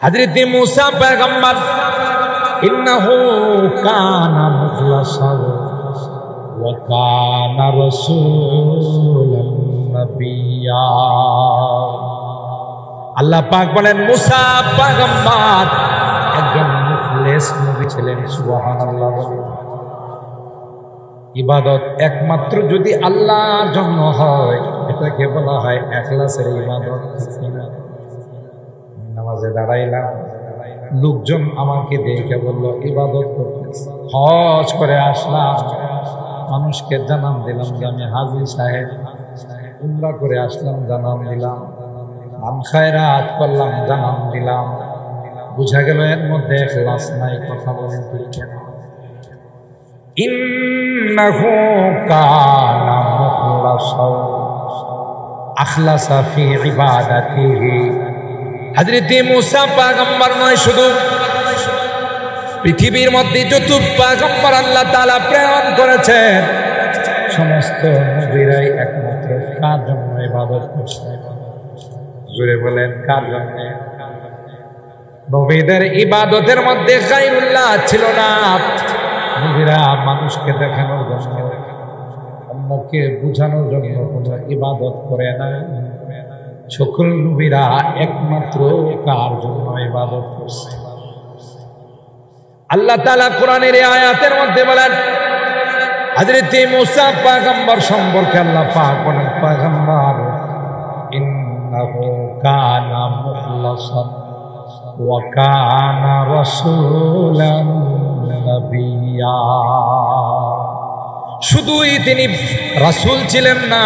হযরত মূসা পয়গম্বর ইন্নাহু কানা মুখলাসান ওয়া কানা রাসূলান নাবিয়্যা। আল্লাহ পাক বলেন মূসা পয়গম্বর একজন মুখলেস নবী ছিলেন। সুবহানাল্লাহ। ইবাদত একমাত্র যদি আল্লাহর জন্য হয় এটাকে বলা হয় ইখলাসের ইবাদত। নামাজে দাঁড়াইলাম, লোকজন আমাকে দেখে বলল ইবাদত করতেছি। হজ করে আসলাম, মানুষকে জানান দিলাম যে আমি হাজী সাহেব। উমরা করে আসলাম, জানান দিলাম। নাম খায়রাত করলাম, জানান দিলাম। বুঝা গেল এর মধ্যে ইখলাস নাই। কথা বলেন ঠিক কেন? ইন্নাহু কানা মুখলাসান আখলাসা ফি ইবাদাতিহি। হযরত মূসা পয়গম্বর নয়, শুধু পৃথিবীর মধ্যে যত পয়গম্বর আল্লাহ তাআলা প্রেরণ করেছেন সমস্ত নবীরাই একমাত্র কার জন্য ইবাদত করছে? জোরে বলেন কার জন্য? নবীদের ইবাদতের মধ্যে গায়রুল্লাহ ছিল না। নবীরা মানুষকে দেখানোর জন্য, অন্যকে বুঝানোর জন্য কোনো ইবাদত করে না। সকল নবীরা একমাত্র কার জন্য ইবাদত করছে? আল্লাহ তাআলা কোরআনের এই আয়াতের মধ্যে বলেন হযরত মূসা পয়গম্বর সম্পর্কে আল্লাহ পাক বলেন পয়গম্বর ইন্নাহু কানা মুখলাসান ওয়া কানা রাসূলান নাবিয়্যা। শুধুই তিনি রাসূল ছিলেন না,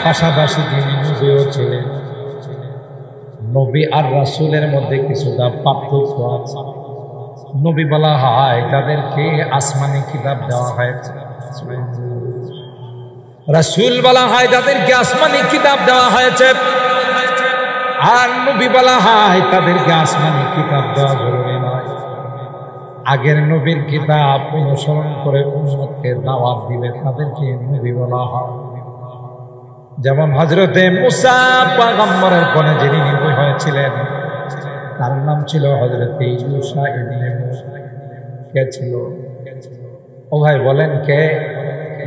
পাশাপাশি তিনি নবীও ছিলেন। নবী আর রাসূলের মধ্যে কিছুটা পার্থক্য আছে। নবী বলা হয় যাদেরকে আসমানি কিতাব দেওয়া হয়েছে, রাসূল বলা হয় যাদেরকে আসমানি কিতাব দেওয়া হয়েছে। আর নবী বলা হয় তাদেরকে আসমানি কিতাব দেওয়া জরুরি নয়। আগের নবীর কিতাব অনুসরণ করে উম্মতকে দাওয়াত দিলে তাদেরকে নবী বলা হয়। যেমন হযরতে মূসা পয়গম্বরের পরে যিনি নবী হয়েছিলেন তার নাম ছিল হযরতে ইউসা ইবনে নূন। কে ছিল? ও ভাই বলেন কে?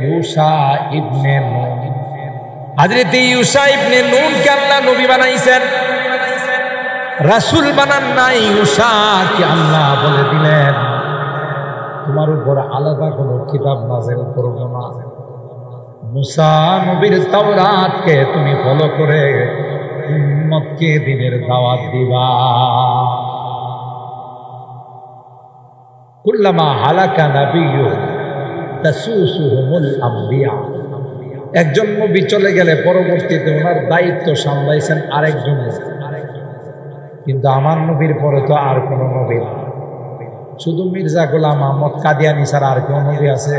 ইউসা ইবনে নূন। হযরতে ইউসা ইবনে নূন কে আল্লাহ নবী বানাইছেন, রাসূল বানান নাই। ইউসা কে আল্লাহ বলে দিলেন তোমার উপর আলাদা কোনো কিতাব নাযিল করব না। মূসা নবীর তাওরাতকে তুমি ফলো করে উম্মতকে দ্বীনের দাওয়াত দিবা। কুল্লামা হালাকা নাবিয়্যু তাসুসুহুমুল আমবিয়া। একজন নবী চলে গেলে পরবর্তীতে ওনার দায়িত্ব সামলাইছেন আরেকজন। কিন্তু আমার নবীর পরে তো আর কোনো নবী না, শুধু মির্জা গোলাম আহমদ কাদিয়ানী ছাড়া আর কেউ নবী আছে?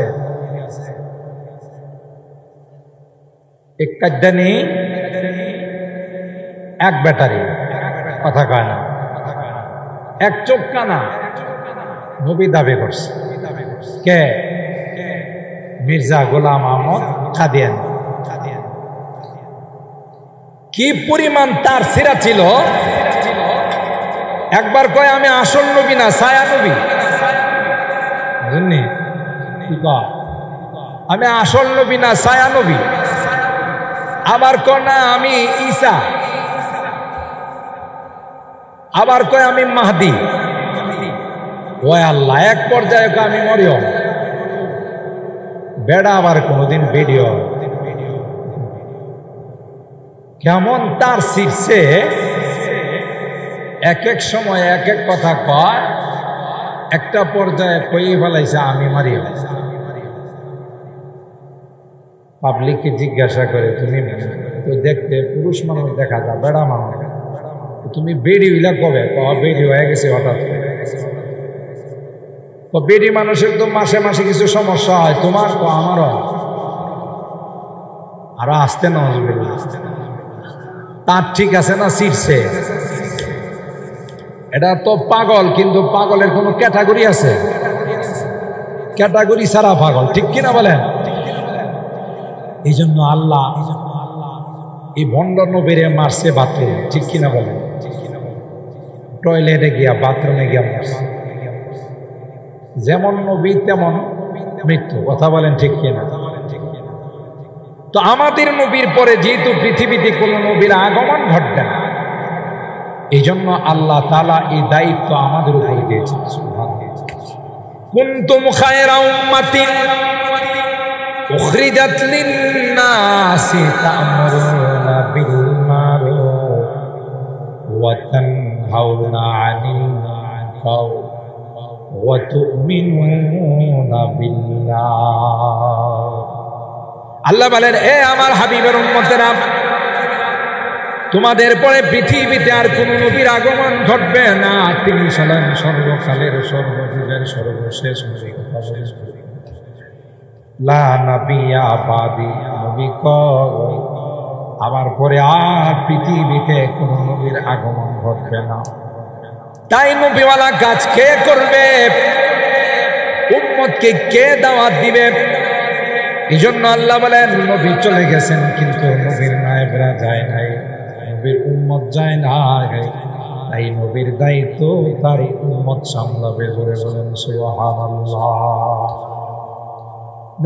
এক কাদ্দানি এক ব্যাটারি, কথা কয় না, এক চোখ কানা নবী দাবি করছে। কে? মির্জা গোলাম আহমদ কাদিয়ানী। কি পরিমাণ তার সিরা ছিল! একবার কয় আমি আসল নবী না ছায়া নবী। বুঝলি? আমি আসল নবী না ছায়া নবী। আবার কয় না আমি ঈসা। আবার কয় আমি মাহদি। ওই আল্লাহ, এক পর্যায়ে কয় আমি মরিয়ম। বেড়া আবার কোনদিন ভিডিও। কেমন তার শীর্ষে এক এক সময় এক এক কথা কয়। একটা পর্যায়ে কই ফেলাইছে আমি মারিয়ম। পাবলিককে জিজ্ঞাসা করে তুমি তো দেখতে পুরুষ মানুষ দেখা যায়, বেড়া মানুষ, তুমি বেড়ি হইলা কবে? বেড়ি হয়ে গেছে হঠাৎ। বেড়ি মানুষের তো মাসে মাসে কিছু সমস্যা হয়, তোমার তো আমারও। আরো আসতে না তার ঠিক আছে না শীর্ষে? এটা তো পাগল, কিন্তু পাগলের কোনো ক্যাটাগরি আছে? ক্যাটাগরি ছাড়া পাগল, ঠিক কিনা বলেন? এই জন্য আল্লাহ এই ভণ্ড নবীরে মারছে বাথরুম, ঠিক কিনা বলেন? টয়লেটে গিয়া বাথরুমে গিয়া মরছে। যেমন নবী তেমন মৃত্যু, কথা বলেন ঠিক কিনা? তো আমাদের নবীর পরে যেহেতু পৃথিবীতে কোন নবীর আগমন ঘটবে না, এই জন্য আল্লাহ তাআলা এই দায়িত্ব আমাদের উপর দিয়েছেন। কুনতুম খায়রা উম্মাতিন উখরিজাত লিন-নাসি তা'মুরুনা বিল মারুফ ওয়া তানহাউনা আনিল মুনকার ওয়া তু'মিনুনা বিল্লাহ। আল্লাহ বলেন, এ আমার হাবিবের উম্মতেরা, তোমাদের পরে পৃথিবীতে আর কোন নবীর আগমন ঘটবে না। তিনি ছিলেন সর্বকালের সর্বযুগের সর্বশেষ নবী। লা নাবিয়্যা বাদি, নবী কয় আমার পরে আর পৃথিবীতে কোন নবীর আগমন ঘটবে না। তাই নবীওয়ালা কাজ কে করবে? উম্মতকে কে দাওয়াত দিবে? এই জন্য আল্লাহ বলেন, নবী চলে গেছেন কিন্তু নবীর নায়েবরা যায় নাই, নবীর উম্মত যায় নাই। তাই নবীর দায়িত্ব তার উম্মত সামলাবে। জোরে বলেন সুবহানাল্লাহ।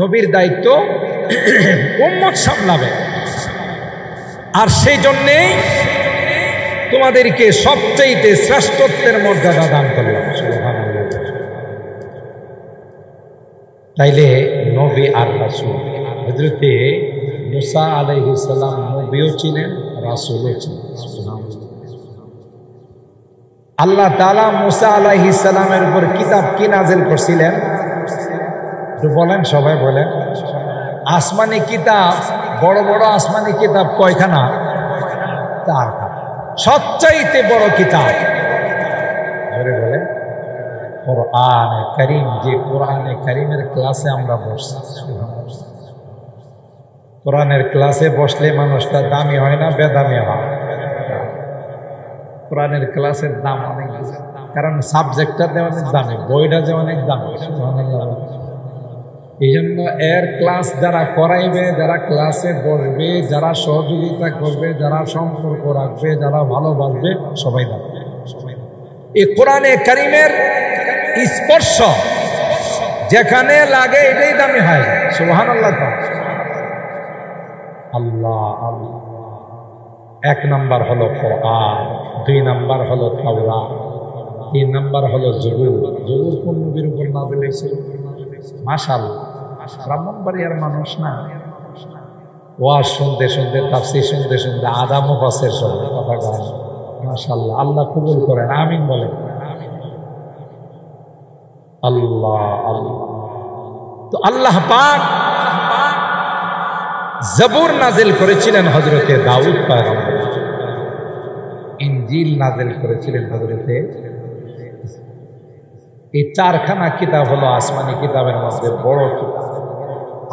নবীর দায়িত্ব উম্মত সামলাবে। আর সেই জন্যেই তোমাদেরকে সবচাইতে শ্রেষ্ঠত্বের মর্যাদা দান করলাম। সুবহানাল্লাহ। তাইলে নবী আর রাসূল, হযরতে মুসা আলাইহিস সালাম নবীও ছিলেন, রাসূলও ছিলেন। আল্লাহ তাআলা মুসা আলাইহিস সালামের উপর কিতাব কি নাযিল করছিলেন? একটু বলেন, সবাই বলেন। আসমানি কিতাব, বড় বড় আসমানি কিতাব কয়খানা? 4খানা। সবচাইতে বড় কিতাব ধরে বলে কোরআনে কারীম। যে কোরআনে কারীমের ক্লাসে আমরা বসছি, কোরআনের ক্লাসে বসলে মানুষটা দামি হয় না, বেদামি হয়। কোরআনের ক্লাসের দাম অনেক বেশি, কারণ সাবজেক্টটা যে অনেক দামি, বইটা যে অনেক দামি। এই জন্য এর ক্লাস যারা করাইবে, যারা ক্লাসে বসবে, যারা সহযোগিতা করবে, যারা সম্পর্ক রাখবে, যারা ভালোবাসবে, সবাই দামি। এই কোরআনে কারীমের স্পর্শ যেখানে লাগে এটাই দামি হয়। সুবহানাল্লাহ। আল্লাহ আল্লাহ। 1 নাম্বার হলো কোরআন, 2 নাম্বার হলো তাওরাত, 3 নাম্বার হলো জবুর। জবুর কোন নবীর উপর নাযিল হয়েছিল? মাশাআল্লাহ, ব্রাহ্মণবাড়িয়ার মানুষ না, ওয়াজ শুনতে শুনতে, তাফসীর শুনতে শুনতে আধা মুফাসসির সব কথা বলেন। মাশাআল্লাহ, আল্লাহ কবুল করেন, আমিন বলেন। আল্লাহ আল্লাহ। তো আল্লাহ পাক জবুর নাজিল করেছিলেন হযরতে দাউদ পয়গম্বর, ইনজিল নাজিল করেছিলেন হযরতে। এই 4খানা কিতাব হলো আসমানি কিতাবের মধ্যে বড় কিতাব,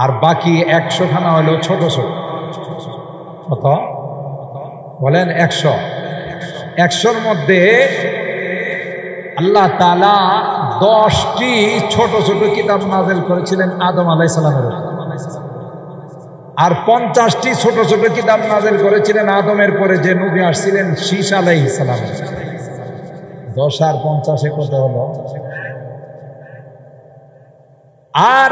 আর বাকি 100খানা হলো ছোট ছোট। কত বলেন? 100। 100-র মধ্যে আল্লাহ তাআলা 10টি ছোট ছোট কিতাব নাযিল করেছিলেন আদম আলাইহিস সালামের উপর, আর 50টি ছোট ছোট কিতাব নাযিল করেছিলেন আদমের পরে যে নবী আসছিলেন শীস আলাইহিস সালাম। 10 আর 50 কত হলো? আর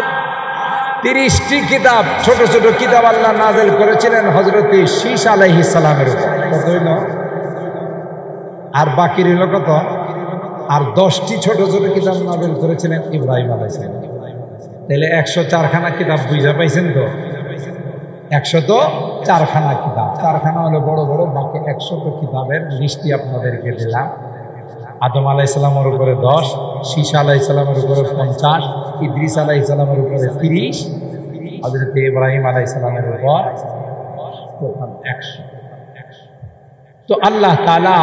30টি কিতাব, ছোট ছোট কিতাব আল্লাহ নাযিল করেছিলেন হযরতে শীস আলাইহিস সালামের উপর। কত হইল? আর বাকি রইল কত? আর 10টি ছোট ছোট কিতাব নাযিল করেছিলেন ইব্রাহিম আলাইহিস সালাম। তাহলে 104খানা কিতাব বুঝা পাইছেন তো? 104খানা কিতাব। 4খানা হলো বড় বড়, বাকি 100 কিতাবের লিস্টটি আপনাদেরকে দিলাম। আদম আলাইহিস সালামের উপরে 10, শীস আলাইহিস সালামের উপরে 50, ইদ্রিস আলাইহিস সালামের উপরে 30, হযরত ইব্রাহিম আলাইহিস সালামের উপর 100। তো আল্লাহ তাআলা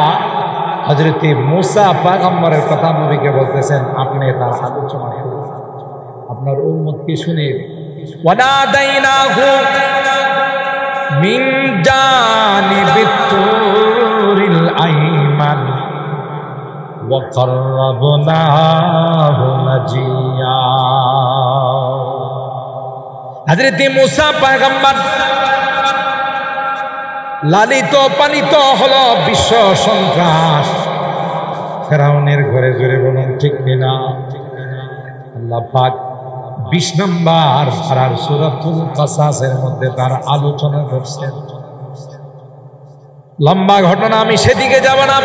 হযরত মুসা পয়গম্বরের কথা নবীকে বলতেছেন, আপনি তার আলোচনা করুন, আপনার উম্মতকে শুনে। ওয়ানাদাইনাহু মিন জানিবিত তুরিল আইমান ওয়া কাররাবনাহু নাজিয়া। হযরত মুসা পয়গম্বর লালিত পালিত হলো বিশ্ব সন্ত্রাস, ফেরাউনের ঘরে, জোরে বলুন ঠিক কিনা? আল্লাহ পাক 20 নম্বর পারার সূরাতুল কাসাসের মধ্যে তার আলোচনা করছেন। লম্বা ঘটনা, আমি সেদিকে যাব না।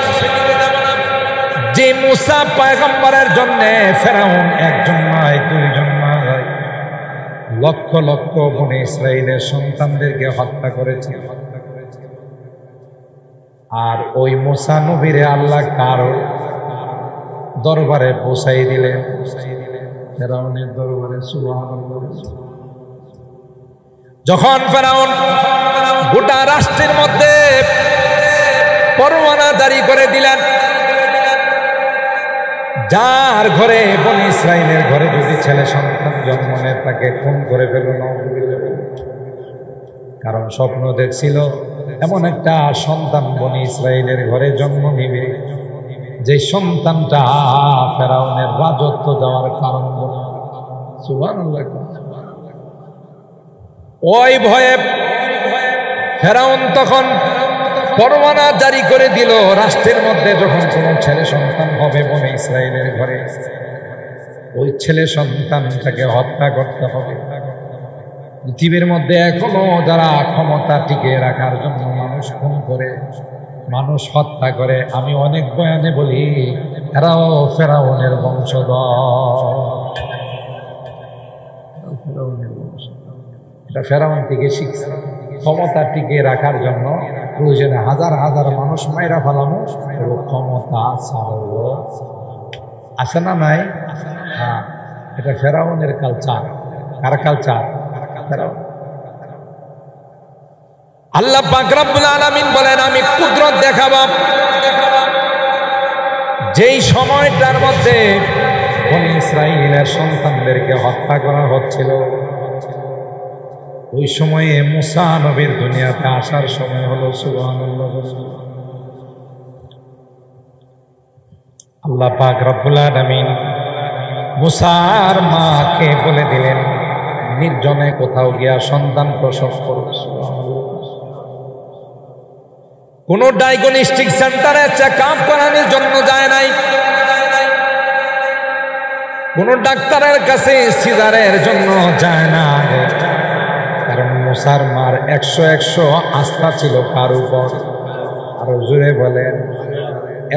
যে মুসা পয়গম্বরের জন্য ফেরাউন একজন নয়, দুইজন নয়, লক্ষ লক্ষ বনি ইসরাইলের সন্তানদেরকে হত্যা করেছে। আর ওই মুসা নবীরে আল্লাহ কারো দরবারে পৌঁছাই দিলেন, ফেরাউনের দরবারে। সুবহানাল্লাহ। যখন ফেরাউন গোটা রাষ্ট্রের মধ্যে পরোয়ানা জারি করে দিলেন, যার ঘরে বনি ইসরাইলের ঘরে যদি ছেলে সন্তান জন্ম নেয় তাকে খুন করে ফেলল। কারণ স্বপ্ন দেখছিল এমন একটা সন্তান বনি ইসরাইলের ঘরে জন্ম নিবে যে সন্তানটা ফেরাউনের রাজত্ব যাওয়ার কারণ বনে। সুবহানাল্লাহ। ওই ভয়ে ফেরাউন তখন পরোয়ানা জারি করে দিল, রাষ্ট্রের মধ্যে যখন কোনো ছেলে সন্তান হবে বনি ইসরাইলের ঘরে, ওই ছেলে সন্তানটাকে হত্যা করতে হবে। পৃথিবীর মধ্যে এখনো যারা ক্ষমতা টিকে রাখার জন্য মানুষ খুন করে, মানুষ হত্যা করে, আমি অনেক বয়ানে বলি এরাও ফেরাউনের বংশধর। এটা ফেরাউন থেকে শিখছে। ক্ষমতা টিকে রাখার জন্য প্রয়োজনে হাজার হাজার মানুষ মাইরা ফেলানো, ক্ষমতা ছাড়ব আছে না নাই? হ্যাঁ, এটা ফেরাউনের কালচার। কার কালচার? ফেরাউন। আল্লাহ পাক রব্বুল আলামিন বলেন, আমি কুদরত দেখাবো। যেই সময়টার মধ্যে বনি ইসরাইলের সন্তানদেরকে হত্যা করা হচ্ছিল, ওই সময়ে মুসা নবীর দুনিয়াতে আসার সময় হলো। সুবহানাল্লাহ। আল্লাহ পাক রব্বুল আলামিন মুসার মাকে বলে দিলেন, নির্জনে কোথাও গিয়া সন্তান প্রসব করো। কোন ডায়াগনস্টিক সেন্টারে চেক আপ করানোর জন্য যায় নাই, কোন ডাক্তারের কাছে সিজারের জন্য যায় না। কারণ মুসার মার 100 আস্থা ছিল কার উপর? আরো জোরে বলেন।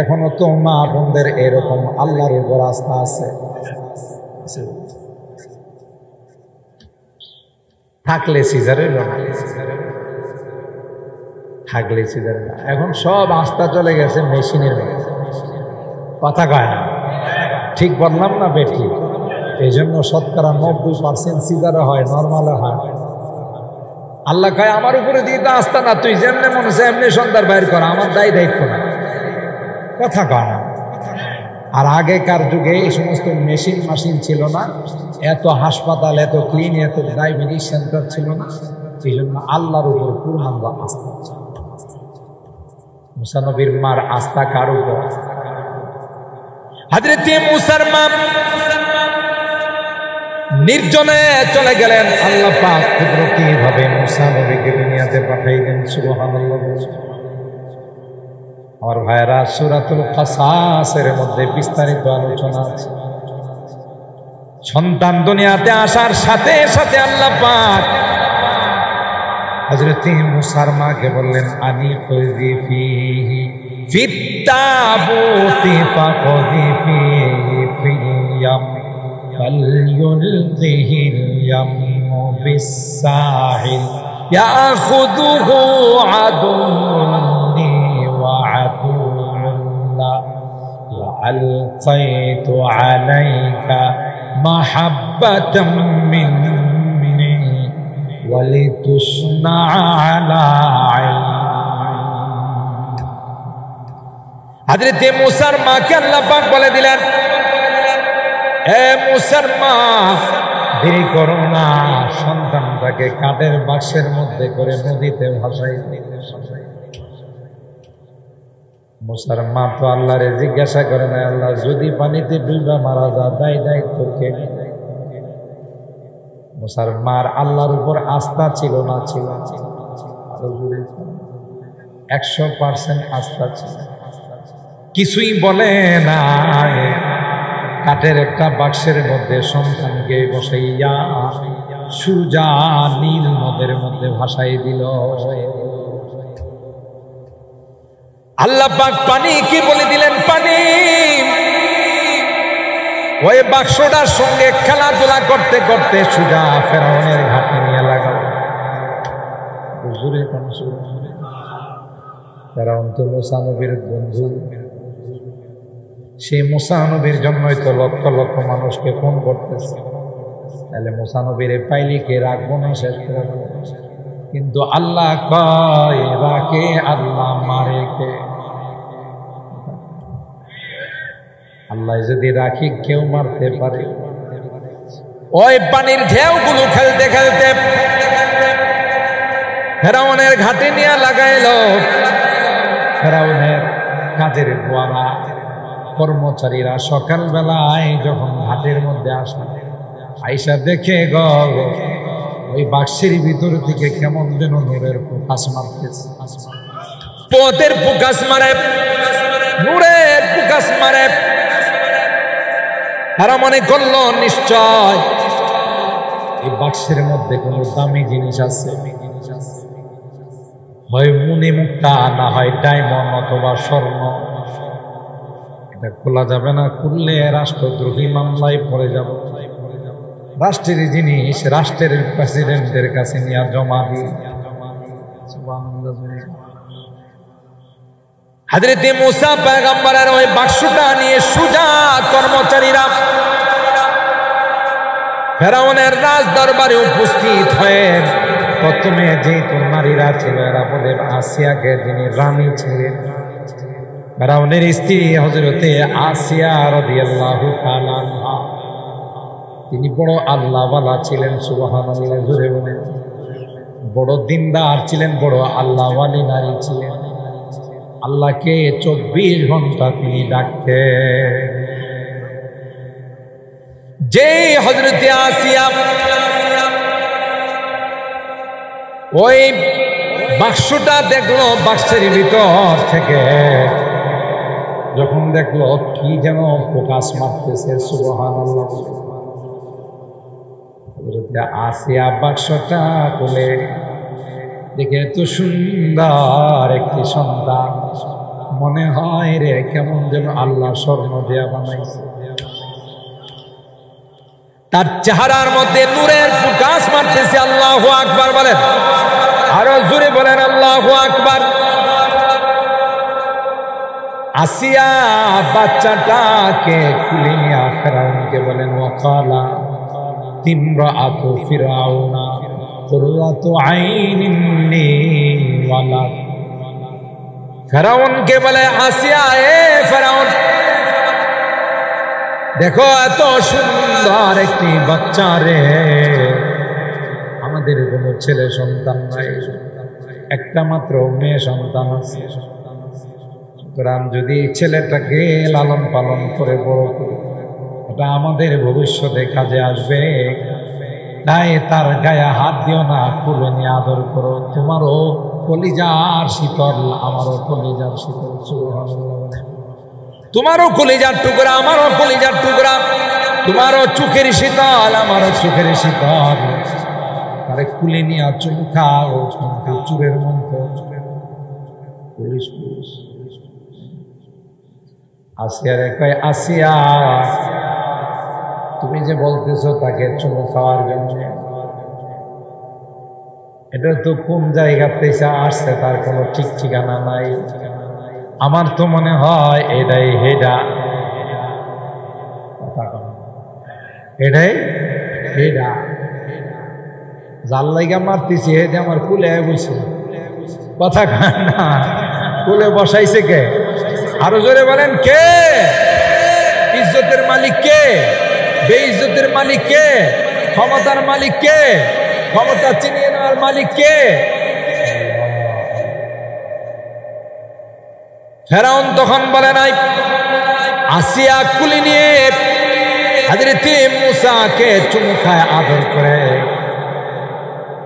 এখনো তো মা বোনদের এরকম আল্লাহর উপর আস্থা আছে? থাকলে সিজারে থাকলে সিজারে না। এখন সব আস্থা চলে গেছে মেশিনের মধ্যে। কথা কয় না, ঠিক বললাম না বেঠি? এই জন্য 90% সিজারে হয়, নর্মালে হয়। আল্লাহ কয় আমার উপরে দিয়ে তো আস্থা না, তুই যেমনি মনে হচ্ছে এমনি সন্ধ্যার বাইর করা, আমার দায়িত্ব না। কথা কয় না। আর আগেকার যুগে এই সমস্ত মেশিন ছিল না, এত হাসপাতাল, এত ক্লিন, এত ডায়াবেটিস সেন্টার ছিল না। এই জন্য আল্লাহর উপর পূর্ণাঙ্গ আস্থা। মুসা নবীর মার আস্থা কার উপর? হযরত মুসার মা নির্জনে চলে গেলেন। আল্লাহ পাক কুদরতি ভাবে মুসা নবীকে দুনিয়াতে পাঠাইলেন। সুবহানাল্লাহ। আমার ভাইরা, সূরাতুল কাসাসের মধ্যে বিস্তারিত আলোচনা আছে। সন্তান দুনিয়াতে আসার সাথে সাথে আল্লাহ পাক হযরত মুসার মাকে বললেন, আনি কুযিফিহি ফিত তাবুতি ফাকুযিফিহি ফিল-ইয়াম ফালইউলকিহিল ইয়ামু বিস-সাহিল ইয়াখুযুহু আদুউনি ওয়া আদুউল্লাহ ওয়া আলকাইতু আলাইকা মাহাব্বাতাম মিন্নি ওয়ালিতুসনা আলা আইনি। হযরত মুসার মাকে আল্লাহ পাক বলে দিলেন, এ মুসার মা, দেরি করো না, সন্তানটাকে কাঠের বাক্সের মধ্যে করে নদীতে ভাসাই দিতে। মুসার মা তো আল্লাহরে জিজ্ঞাসা করে না, আল্লাহ যদি পানিতে ডুবা মারা যায় দায়িত্ব কে? মুসার মার আল্লাহর উপর আস্থা ছিল না? ছিল। 100% আস্থা ছিল। কিছুই বলে না, কাঠের একটা বাক্সের মধ্যে সন্তানকে বসাইয়া সুজা নীল নদের মধ্যে ভাসাই দিল। আল্লাহ পাক পানি কি বলে দিলেন, পানি ওই বাক্সটার সঙ্গে খেলাধুলা করতে করতে সুজা ফেরাউনের ঘাটে নিয়ে লাগাও। ফেরাউন তো মুসা নবীর বন্ধু, সেই মুসা নবীর জন্যই তো লক্ষ লক্ষ মানুষকে ফোন করতেছে। তাহলে মুসা নবীর পাইলিকে রাখবো না, শেষ করে দেবো। কিন্তু আল্লাহ কয় রাখে আল্লাহ মারে কে? আল্লাহ যদি রাখি কেউ মারতে পারে? ওই পানির ঢেউগুলো খেলতে খেলতে ফেরাউনের ঘাটে নিয়ে লাগাইল। ফেরাউনের কাজের গোয়ারা কর্মচারীরা সকালবেলায় যখন ঘাটের মধ্যে আসে, আইসা দেখে ওই বাক্সের ভিতর থেকে কেমন যেন নূরের প্রকাশ মারতেছে। পথের প্রকাশ মারে, নূরের প্রকাশ মারে। তারা মনে করলো নিশ্চয় এই বাক্সের মধ্যে কোন দামি জিনিস আছে, হয় মুনি মুক্তা, না হয় ডায়মন্ড অথবা স্বর্ণ। এটা খোলা যাবে না, খুললে রাষ্ট্রদ্রোহী মামলায় পড়ে যাব। রাষ্ট্রের জিনিস রাষ্ট্রের প্রেসিডেন্টের কাছে নিয়ে জমা দিই। হযরত মুসা পয়গম্বরের ওই বাক্সটা নিয়ে সুজা কর্মচারীরা ফেরাউনের রাজ দরবারে উপস্থিত হয়ে প্রথমে যে নারীরা ছিল এরা বলে আসিয়াকে, যিনি রানী ছিলেন, ফেরাউনের স্ত্রী হযরতে আসিয়া রাদিয়াল্লাহু তাআলা আনহা, তিনি বড় আল্লাহওয়ালা ছিলেন। সুবহানাল্লাহ, জোরে বলেন। বড় দিনদার ছিলেন, বড় আল্লাহওয়ালী নারী ছিলেন। আল্লাহকে 24 ঘন্টা তিনি ডাকতেন। যে হযরতে আসিয়া ওই বাক্সটা দেখলো, বাক্সের ভিতর থেকে যখন দেখলো কি যেন প্রকাশ মারতেছে, সুবহানাল্লাহ, হযরতে আসিয়া বাক্সটা খুলে দেখে এত সুন্দর একটি সন্তান, মনে হয় রে কেমন যেন আল্লাহ স্বর্ণ দেয়া বানাইছে। তার চেহারার মধ্যে নূরের প্রকাশ মারতেছে। আল্লাহু আকবার বলেন, আরো জোরে বলেন আল্লাহু আকবার। আসিয়া বাচ্চাটাকে খুলে নিয়ে ফেরাউনকে বলেন, ওয়াকালা তিমরাআতু ফিরাউনা কুররাতু আইনিন লি ওয়ালাদ। ফেরাউনকে বলে, আসিয়া, এ ফেরাউন, দেখো এত সুন্দর একটি বাচ্চা রে, আমাদের কোনো ছেলে সন্তান নাই, একটা মাত্র মেয়ে সন্তান আছে। সুতরাং যদি ছেলেটাকে লালন পালন করে বড় করি, এটা আমাদের ভবিষ্যতে কাজে আসবে। তাই তার গায়ে হাত দিও না, কুলে নিয়ে আদর করো। তোমারও কলিজার শীতল, আমারও কলিজার শীতল। তোমারও কলিজার টুকরা, আমারও কলিজার টুকরা। তোমারও চোখের শীতল, আমারও চোখের শীতল। আরে কুলে নিয়ে চুমু খাও, চুরের মন্ত্র। পুলিশ পুলিশ আসিয়া রে কয়, আসিয়া, তুমি যে বলতেছো তাকে চুমু খাওয়ার জন্য, এটা তো কোন জায়গাতে আসছে তার কোনো ঠিক ঠিকানা নাই। আমার তো মনে হয় এটাই হেডা, এটাই হেডা। জাল লাইগা মারতেছি, হেডে আমার কুলে বসে কথা খান না, কুলে বসাইছে কে? আরো জোরে বলেন, কে? ইজ্জতের মালিক কে? বেইজ্জতের মালিক কে? ক্ষমতার মালিক কে? ক্ষমতা চিনিয়ে নেওয়ার মালিক কে? ফেরাউন তখন বলে নাই, আসিয়া কুলি নিয়ে হযরত মুসাকে চুমু খায়, আদর করে,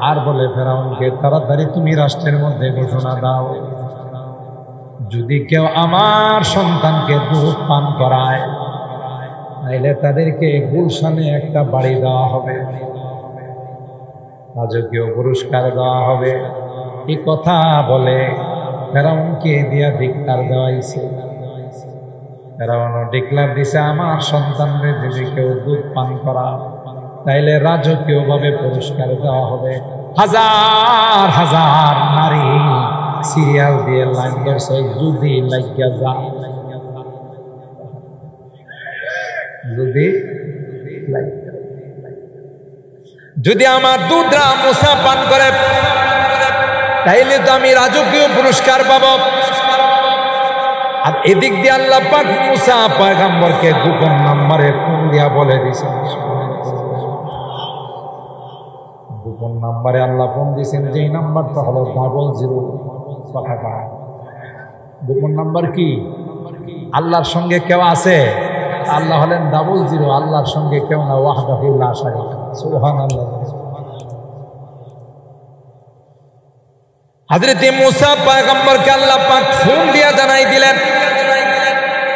আর বলে ফেরাউনকে, তাড়াতাড়ি তুমি রাষ্ট্রের মধ্যে ঘোষণা দাও, যদি কেউ আমার সন্তানকে দুধ পান করায় তাহলে তাদেরকে গুলশানে একটা বাড়ি দেওয়া হবে, রাজকীয় পুরস্কার দেওয়া হবে। এই কথা বলে ফেরাউনকে দিয়া ধিক্কার দেওয়াইছে। ফেরাউনও ডিক্লার দিছে, আমার সন্তানদের যদি কেউ দুধ পান করা তাইলে রাজকীয় ভাবে পুরস্কার দেওয়া হবে। হাজার হাজার নারী সিরিয়াল দিয়ে লাইন ধরছে, যদি লাগিয়া যা, যদি আমার দুধরা মুসা পান করে তাইলে তো আমি রাজকীয় পুরস্কার পাবো। আর এদিক দিয়ে আল্লাহ পাক মুসা পয়গম্বরকে গোপন নাম্বারে ফোন দিয়া বলে দিয়েছেন, গোপন নাম্বারে আল্লাহ ফোন দিয়েছেন, যেই নাম্বারটা হলো 00 কথা পায়। গোপন নাম্বার কি? আল্লাহর সঙ্গে কেউ আছে? আল্লাহ হলেন 00, আল্লাহর সঙ্গে কেউ না, ওয়াহদাহু লা শারীকা লাহু, সুবহানাল্লাহ। হযরত মুসা পয়গম্বরকে আল্লাহ পাক ফোন দিয়া জানাই দিলেন,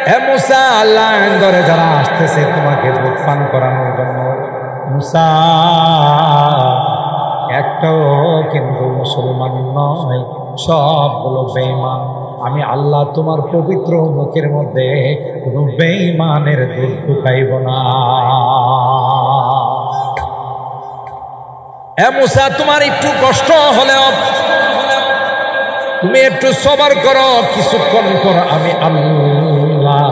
হে মুসা, আল্লাহ ধরে যারা আসতেছে তোমাকে দুধ পান করানোর জন্য, মুসা একটাও কিন্তু মুসলমান নয়, সবগুলো বেঈমান। আমি আল্লাহ তোমার পবিত্র মুখের মধ্যে কোনো বেঈমানের দুধ ঢুকাইব না। হে মুসা, তোমার একটু কষ্ট হলেও তুমি একটু সবর করো, কিছুক্ষণ পর আমি আল্লাহ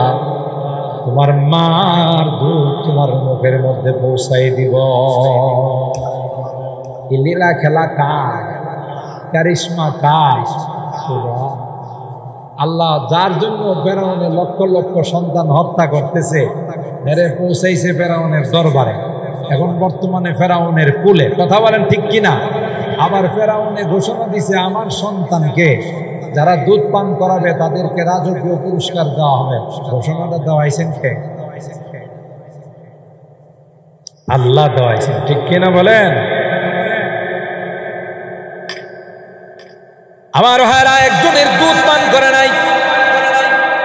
তোমার মার দুধ তোমার মুখের মধ্যে পৌঁছাই দিব। এই লীলা খেলা কার? কারিশমা কার? আল্লাহ যার জন্য ফেরাউনের লক্ষ লক্ষ সন্তান হত্যা করতেছে, এরে পৌঁছাইছে ফেরাউনের দরবারে, এখন বর্তমানে ফেরাউনের কুলে। কথা বলেন ঠিক কিনা? আবার ফেরাউনে ঘোষণা দিছে, আমার সন্তানকে যারা দুধ পান করাবে তাদেরকে রাজকীয় পুরস্কার দেওয়া হবে। ঘোষণাটা দেওয়াইছেন কে? আল্লাহ দেওয়াইছেন, ঠিক কিনা বলেন? আমার ভাইরা একজনের দুধ পান করে নাই,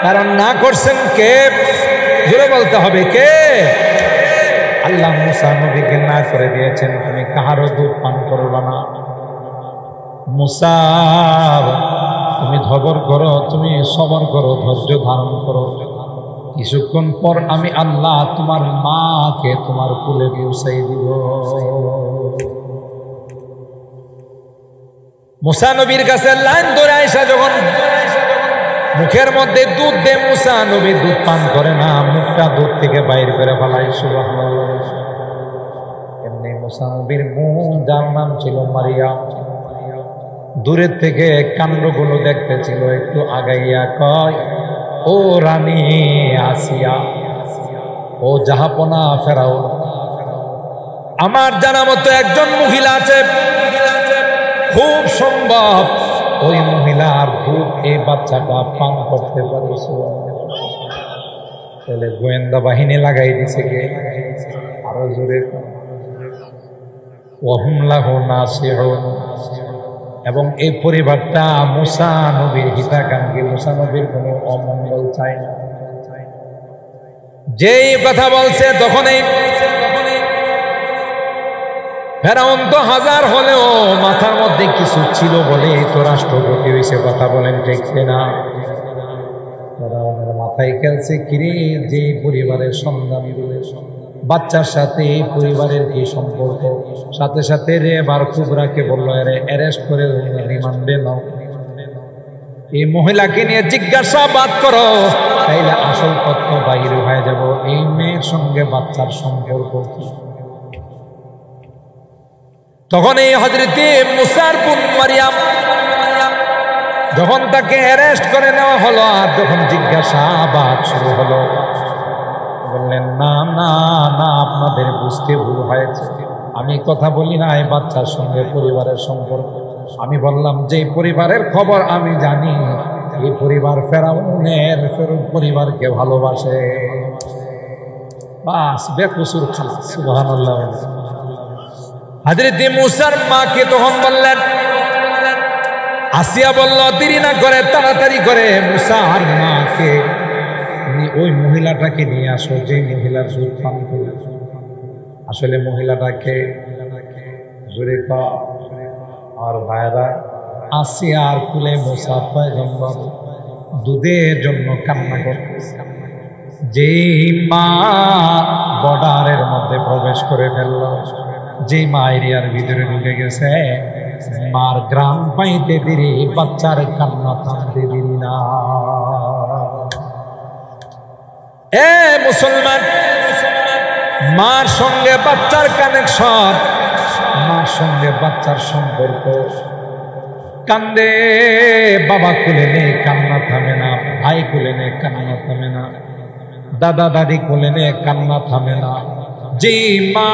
কারণ না করছেন কে? জোরে বলতে হবে কে? আল্লাহ মুসা নবীকে না করে দিয়েছেন, তুমি কাহারও দুধ পান করবা না। মুসা তুমি ধবর করো, তুমি সবর করো, ধৈর্য ধারণ করো, কিছুক্ষণ পর আমি আল্লাহ তোমার মাকে তোমার কুলে পৌঁছাই দিব। মুসা নবীর কাছে লাইন ধরে আইসা যখন মুখের মধ্যে দুধ দে, মুসা নবী দুধ পান করে না, মুখটা দুধ থেকে বাইর করে ফেলাই। সুবহানাল্লাহ। এমনি মুসা নবীর মুখ, যার নাম ছিল মারিয়াম, দূরের থেকে কাণ্ডগুলো দেখতেছিল, একটু আগাইয়া কয়, ও রানী আসিয়া, ও জাহাপনা ফেরাউন, আমার জানা মতো একজন মহিলা আছে, খুব সম্ভব ওই মহিলার দুধ এই বাচ্চাটা পান করতে পারে। তাহলে গোয়েন্দা বাহিনী লাগাই দিছে কে? আরো জোরে, ওয়াহুম লাহু নাসিহুন। এবং এই পরিবারটা মুসা নবীর হিতাকাঙ্ক্ষী, মুসা নবীর কোনো অমঙ্গল চায় না। যেই কথা বলছে তখনই ফেরাউন তো হাজার হলেও মাথার মধ্যে কিছু ছিল বলে তো রাষ্ট্রপতি হয়েছে। কথা বলেন ঠিক না? ফেরাউনের মাথায় খেলছে, কিরে যে পরিবারের সন্ধান দিলে বাচ্চার সাথে এই পরিবারের কি সম্পর্ক? সাথে সাথে রেবার কুবরাকে বললো, এরে অ্যারেস্ট করে রিমান্ডে নাও, এই মহিলাকে নিয়ে জিজ্ঞাসাবাদ করো, তাইলে আসল তথ্য বাইরে হয়ে যাব এই মেয়ের সঙ্গে বাচ্চার সম্পর্ক কি। তখন এই হযরতে মুসার বোন মারিয়াম যখন তাকে অ্যারেস্ট করে নেওয়া হলো, আর যখন জিজ্ঞাসাবাদ শুরু হলো, বললেন, না না না, আপনাদের বুঝতে ভুল হয়েছে, আমি কথা বলি না এই বাচ্চার সঙ্গে পরিবারের সম্পর্ক। আমি বললাম যে পরিবারের খবর আমি জানি, এই পরিবার ফেরাউনের পরিবারকে ভালোবাসে, বাস বেকসুর খালাস। সুবহানাল্লাহ। হযরত মুসার মাকে তখন বললেন, আসিয়া বলল দেরি না করে তাড়াতাড়ি করে মুসা আর মাকে ওই মহিলাটাকে নিয়ে আসো যে মহিলার দুধ পান করে। আসলে মহিলাটাকে জোরে আর ভাইরা আসিয়া আর কুলে মুসা পয়গম্বর দুধের জন্য কান্না করতেছে। যেই মা বর্ডারের মধ্যে প্রবেশ করে ফেলল, যে মা এরিয়ার ভিতরে ঢুকে গেছে, মার গ্রাম পাইতে দেরি, বাচ্চার কান্না থামতে দেরি না। এ মুসলমান, মার সঙ্গে বাচ্চার কানেকশন, মার সঙ্গে বাচ্চার সম্পর্ক। কান্দে বাবা কোলে নে, কান্না থামে না। ভাই কোলে নে, কান্না থামে না। দাদা দাদি কোলে নে, কান্না থামে না। যে মা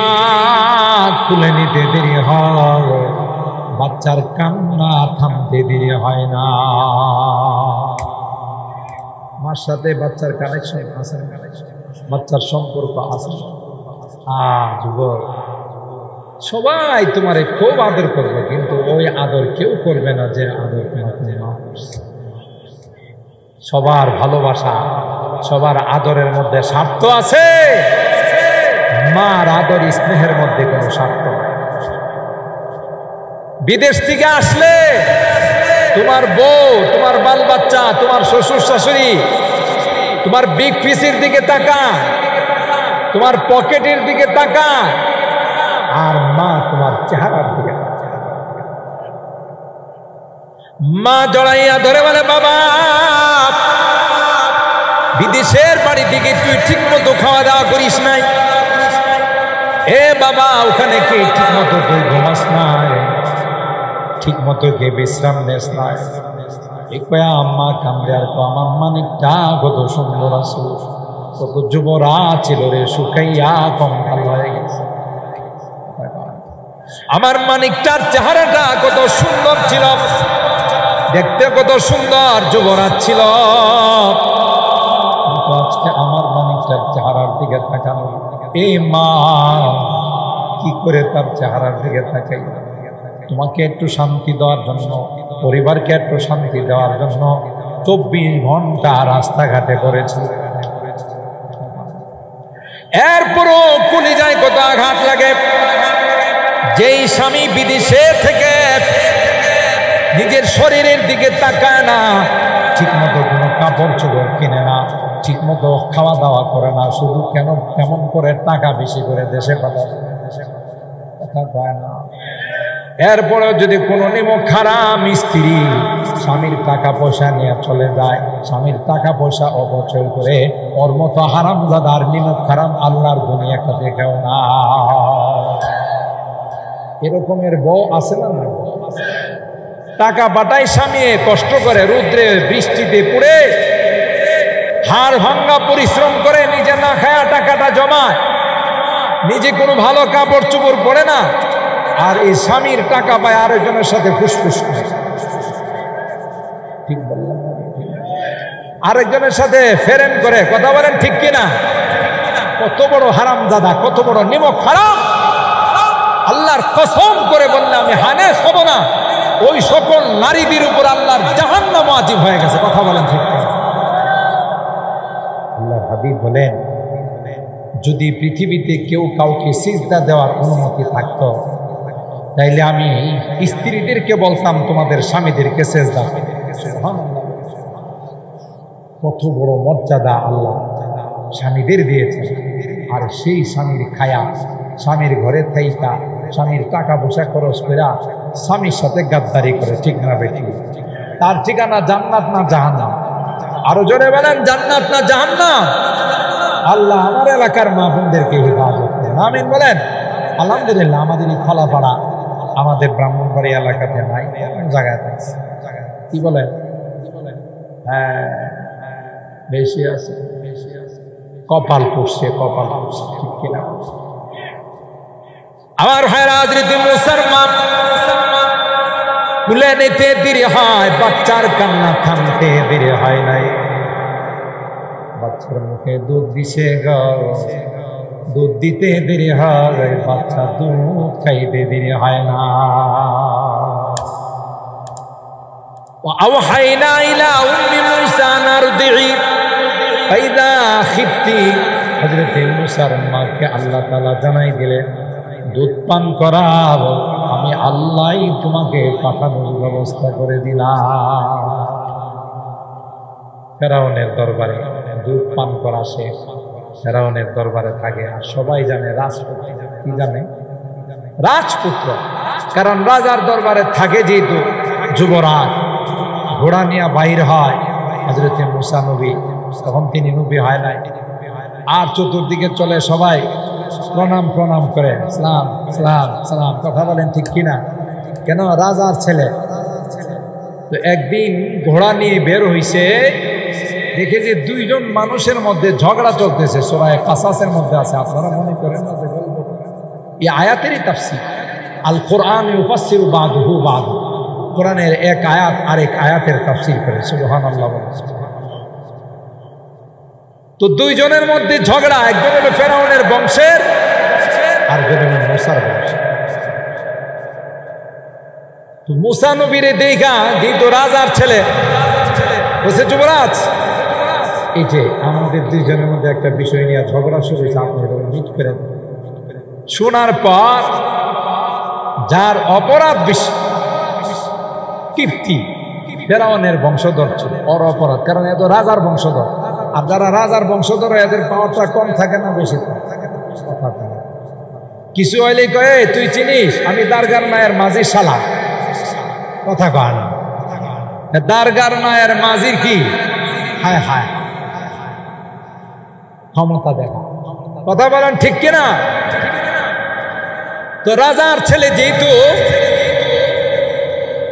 কোলে নিতে দেরি হয়, বাচ্চার কান্না থামতে দেরি হয় না। মার সাথে বাচ্চার কানেকশন আছে, বাচ্চার সম্পর্ক আছে। যুবক, সবাই তোমারে খুব আদর করবে, কিন্তু ওই আদর কেউ করবে না যে আদর তোমাকে মা করছে। সবার ভালোবাসা, সবার আদরের মধ্যে স্বার্থ আছে। মার আদর স্নেহের মধ্যে কোনো স্বার্থ। বিদেশ থেকে আসলে তোমার বউ, তোমার বাল বাচ্চা, তোমার শ্বশুর শাশুড়ি তোমার বিগ পিসের দিকে তাকা, তোমার পকেটের দিকে তাকা, আর মা তোমার চেহারার দিকে। মা জড়াইয়া ধরে বলে, বাবা বিদেশের বাড়ি থেকে তুই ঠিক মতো খাওয়া দাওয়া করিস নাই। এ বাবা, ওখানে কি ঠিক মতো তুই ঘুমাস নাই, ঠিক মতো কে বিশ্রাম নেস নাই। আম্মা কান্দে আর তো আমার মানিকটা কত সুন্দর আছে, কত যুবরা ছিল রে, শুকাইয়া কঙ্কাল হয়ে গেছে। আমার মানিকটার চেহারাটা কত সুন্দর ছিল, দেখতে কত সুন্দর যুবরাজ ছিল, কিন্তু আজকে আমার মানিকটার চেহারার দিকে তাকানো। এই মা কি করে তার চেহারার দিকে তাকাই? তোমাকে একটু শান্তি দেওয়ার জন্য, পরিবারকে একটু শান্তি দেওয়ার জন্য 24 ঘন্টা রাস্তাঘাটে করেছে। এরপরও কলিজায় কত আঘাত লাগে। যেই স্বামী বিদেশে থেকে নিজের শরীরের দিকে তাকায় না, ঠিক মতো কোনো কাপড় চোপড় কিনে না, ঠিক মতো খাওয়া দাওয়া করে না, শুধু কেমন করে টাকা বেশি করে দেশে পাঠায়, কথা কয় না। এরপরেও যদি কোনো নিমক খারাপ স্ত্রী স্বামীর টাকা পয়সা নিয়ে চলে যায়, স্বামীর টাকা পয়সা অপচয় করে, ওর মতো হারামজাদার নিমক খারাপ আল্লাহর দুনিয়াটা দেখেও না। এরকমের বউ আছে না? টাকা পাঠায় স্বামী, কষ্ট করে রৌদ্রে বৃষ্টিতে পুড়ে হাড় ভাঙ্গা পরিশ্রম করে, নিজে না খায়া টাকাটা জমায়, নিজে কোনো ভালো কাপড় চোপড় পরে না, আর এই স্বামীর টাকা পায় আরেকজনের সাথে ফুসফুস করে। ঠিক বললাম? আরেকজনের সাথে ফেরেন করে, কথা বলেন ঠিক কিনা? কত বড় হারামজাদা, কত বড় নিমক হারাম! আল্লাহর কসম করে বললে আমি হানেস হব না, ওই সকল নারীদের উপর আল্লাহর জাহান্নাম ওয়াজিব হয়ে গেছে। কথা বলেন ঠিক কিনা? আল্লাহর হাবিব বলেন, যদি পৃথিবীতে কেউ কাউকে সিজদা দেওয়ার অনুমতি থাকতো, তাইলে আমি স্ত্রীদেরকে বলতাম তোমাদের স্বামীদেরকে সিজদা। সুবহানাল্লাহ, কত বড় মর্যাদা আল্লাহ স্বামীদের দিয়েছে। আর সেই স্বামীর খায়া, স্বামীর ঘরে থাইকা, স্বামীর টাকা পয়সা খরচ করে স্বামীর সাথে গাদ্দারি করে, ঠিক না বেটি? তার ঠিকানা জান্নাত না জাহান্নাম? আরো জোরে বলেন, জান্নাত না জাহান্নাম? আল্লাহ আমার এলাকার মা বোনদেরকে হেফাজত করেন, আমিন বলেন। আলহামদুলিল্লাহ, আমাদের এই খোলাপাড়া, আমাদের ব্রাহ্মণবাড়ি এলাকাতে নাই, কোন জায়গায় আছে? কি বলেন? হ্যাঁ, বেশি আছে, কপাল পড়ছে, কপাল পড়ছে, ঠিক কিনা? আমার ভাইরা, হযরত মুসার মা কুলে নিতে দেরি হয়, বাচ্চার কান্না থামতে দেরি হয় নাই। বাচ্চার মুখে দুধ দিছে গো, দুধ দিতে দেরি হয়, বাচ্চা দুধ খাইতে দেরি হয় না। وأوحينا إلى أم موسى أن أرضعي فإذا خفت হযরত মুসার মাকে আল্লাহ তাআলা জানাই দিলেন দুধ পান করাবো, আমি আল্লাহই তোমাকে পাঠানোর ব্যবস্থা করে দিলাম। ফেরাউনের দরবারে দুধ পান করা শেষ, ফেরাউনের দরবারে থাকে আর সবাই জানে রাজপুত্র, কি জানে রাজপুত্র, কারণ রাজার দরবারে থাকে যেহেতু যুবরাজ, ঘোড়া নিয়ে বাইর হয় হযরত মুসা নবী, তখন তিনি নবী হয় নাই, আর চতুর্দিকে চলে সবাই প্রণাম প্রণাম করে, সালাম সালাম সালাম, কথা বলেন ঠিক কিনা? কেন রাজার ছেলে। তো একদিন ঘোড়া নিয়ে বের হইছে, দেখে যে দুইজন মানুষের মধ্যে ঝগড়া চলতেছে, সূরা কাসাসের মধ্যে আছে, আপনারা মনে করেন না যে গল্প, এই আয়াতেরই তাফসীর। আল কোরআন ইউফাসসিরু বাদুহু বাদ, কোরআনের এক আয়াত আরেক আয়াতের তাফসীর করে, সুবহানাল্লাহ। তো দুইজনের মধ্যে ঝগড়া, একজন হলো ফেরাউনের বংশের আর একজন হলো মুসার বংশের। তো মুসা নবীরে দেখা যেহেতু রাজার ছেলে বলছে, যুবরাজ এই যে আমাদের দুইজনের মধ্যে একটা বিষয় নিয়ে ঝগড়া শুরু হয়েছে, আপনি মিট করে দেন। শোনার পর যার অপরাধ বেশি, কীর্তি, ফেরাউনের বংশধর ছিল, ওর অপরাধ, কারণ এত রাজার বংশধর, আর যারা রাজার বংশধর এদের পাওয়ারটা কম থাকে না বেশি থাকে? কিছু হইলে কয়ে তুই চিনিস আমি দারগার নায়ের মাঝির শালা, কথা কয় না, দারগার নায়ের মাঝির কি হায় হায় ক্ষমতা দেখা, কথা বলেন ঠিক কিনা? তো রাজার ছেলে যেহেতু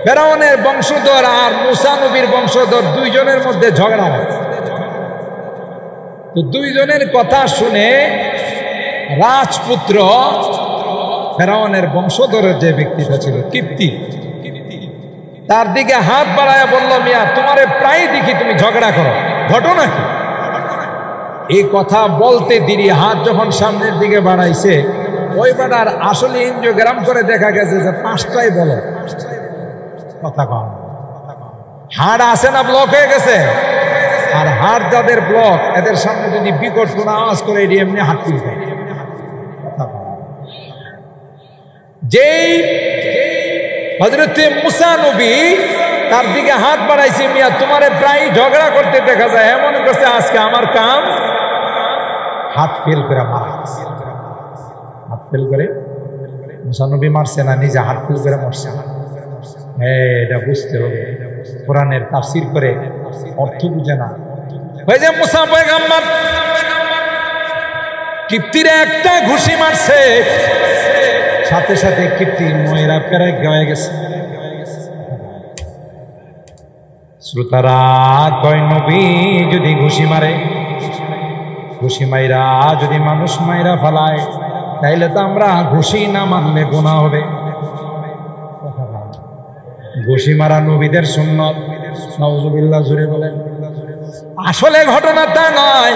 ফেরাউনের বংশধর আর মুসা নবীর বংশধর, দুইজনের মধ্যে ঝগড়া হয়। তো দুইজনের কথা শুনে রাজপুত্র ফেরাউনের বংশধরের যে ব্যক্তিটা ছিল কিপ্তি, তার দিকে হাত বাড়ায় বলল, মিয়া তোমারে প্রায় দেখি তুমি ঝগড়া করো, ঘটনা কি? এই কথা বলতে দেরি, হাত যখন সামনের দিকে বাড়াইছে, ওই বেটার আসলে এনজিওগ্রাম করে দেখা গেছে যে পাঁচটাই বলে, কথা কম, হাড় আছে না ব্লক হয়ে গেছে, আর হাড় যাদের ব্লক এদের সামনে যদি বিকট কোনো আওয়াজ করে এটি এমনি হাত তুলবে। যেই হযরত মুসা নবী তার দিকে হাত বাড়াইছে, মিয়া তোমারে প্রায় ঝগড়া করতে দেখা যায়, এমন করছে আজকে আমার কাম, হাত ফেল করে মারা, হাত ফেল করে মুসা নবী মারছে না, নিজে হাত ফেল করে মারছে। হ্যাঁ, এটা বুঝতে হবে, কোরআনের তাফসীর করে অর্থ বুঝে না। ওই যে মুসা পয়গম্বর কিপ্তিরে একটা ঘুষি মারছে, সাথে সাথে কিপ্তির ময়রা পেরে গয়ে গেছে। শ্রোতারা কয়, নবী যদি ঘুষি মারে, ঘুষি মাইরা যদি মানুষ মাইরা ফেলায়, তাইলে তো আমরা ঘুষি না মারলে গুনাহ হবে। ঘুষি মারা নবীদের সুন্নত, নাউযুবিল্লাহ, জুড়ে বলেন। আসলে ঘটনাটা নয়,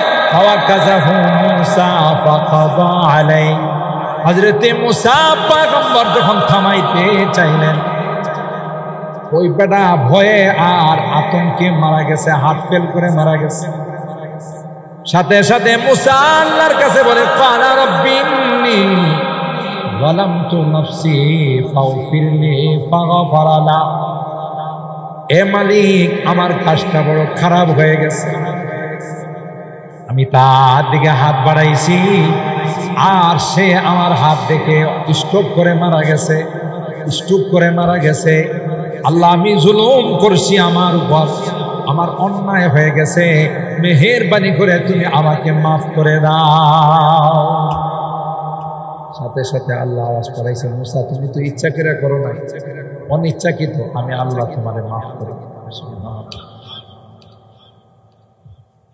হযরত মুসা পয়গম্বর যখন থামাইতে চাইলেন, ওই বেটা ভয়ে আর আতঙ্কে মারা গেছে, হাত ফেল করে মারা গেছে। সাথে সাথে মুসা আল্লাহর কাছে বলে, কানা রাব্বিনি যালামতু নাফসি ফাগফিরলি ফাগফারা লা, এ মালিক আমার কাজটা বড় খারাপ হয়ে গেছে, আমি তার দিকে হাত বাড়াইছি আর সে আমার হাত দেখে স্ট্রোক করে মারা গেছে, স্ট্রোক করে মারা গেছে। আল্লাহ আমি জুলুম করছি আমার উপর, আমার অন্যায় হয়ে গেছে, মেহেরবানি করে তুমি আমাকে মাফ করে দাও। সাথে সাথে আল্লাহ আওয়াজ করাইছে, মুসা তুমি তো ইচ্ছা করে করো নাই, অনিচ্ছাকৃত, আমি আল্লাহ তোমারে মাফ করি।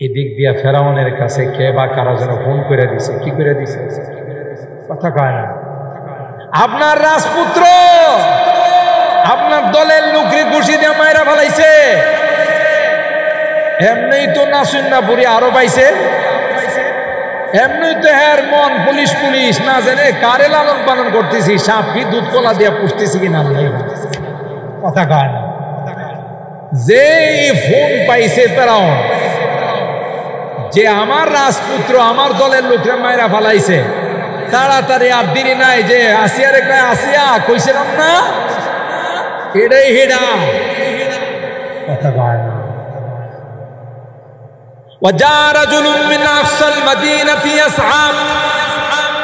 এদিক দিয়া ফেরাউনের কাছে কে বা কারা যেন ফোন করে দিছে, কি করে দিছে কথা কয় না। আপনার রাজপুত্র আপনার দলের লোকরে ঘুষি দিয়ে মাইরা ফেলাইছে, এমনি তো নাসুন্না পুরি আরো পাইছে, এমনি তো হ্যার মন পুলিশ পুলিশ না জানে কারে লালন পালন করতেছি, সাপ কি দুধ কলা দিয়া পুষতেছি কিনা কথা কয় না। যে ফোন পাইছে ফেরাউন যে আমার রাজপুত্র আমার দলের লোকরা মায়েরা ফালাইছে, তাড়াতাড়ি আর দেরি নাই, যে আসিয়া রে কয় আসিয়া কইছিলাম না এটাই হেডা কথা কয় না। وجاء رجل من أقصى المدينة يسعى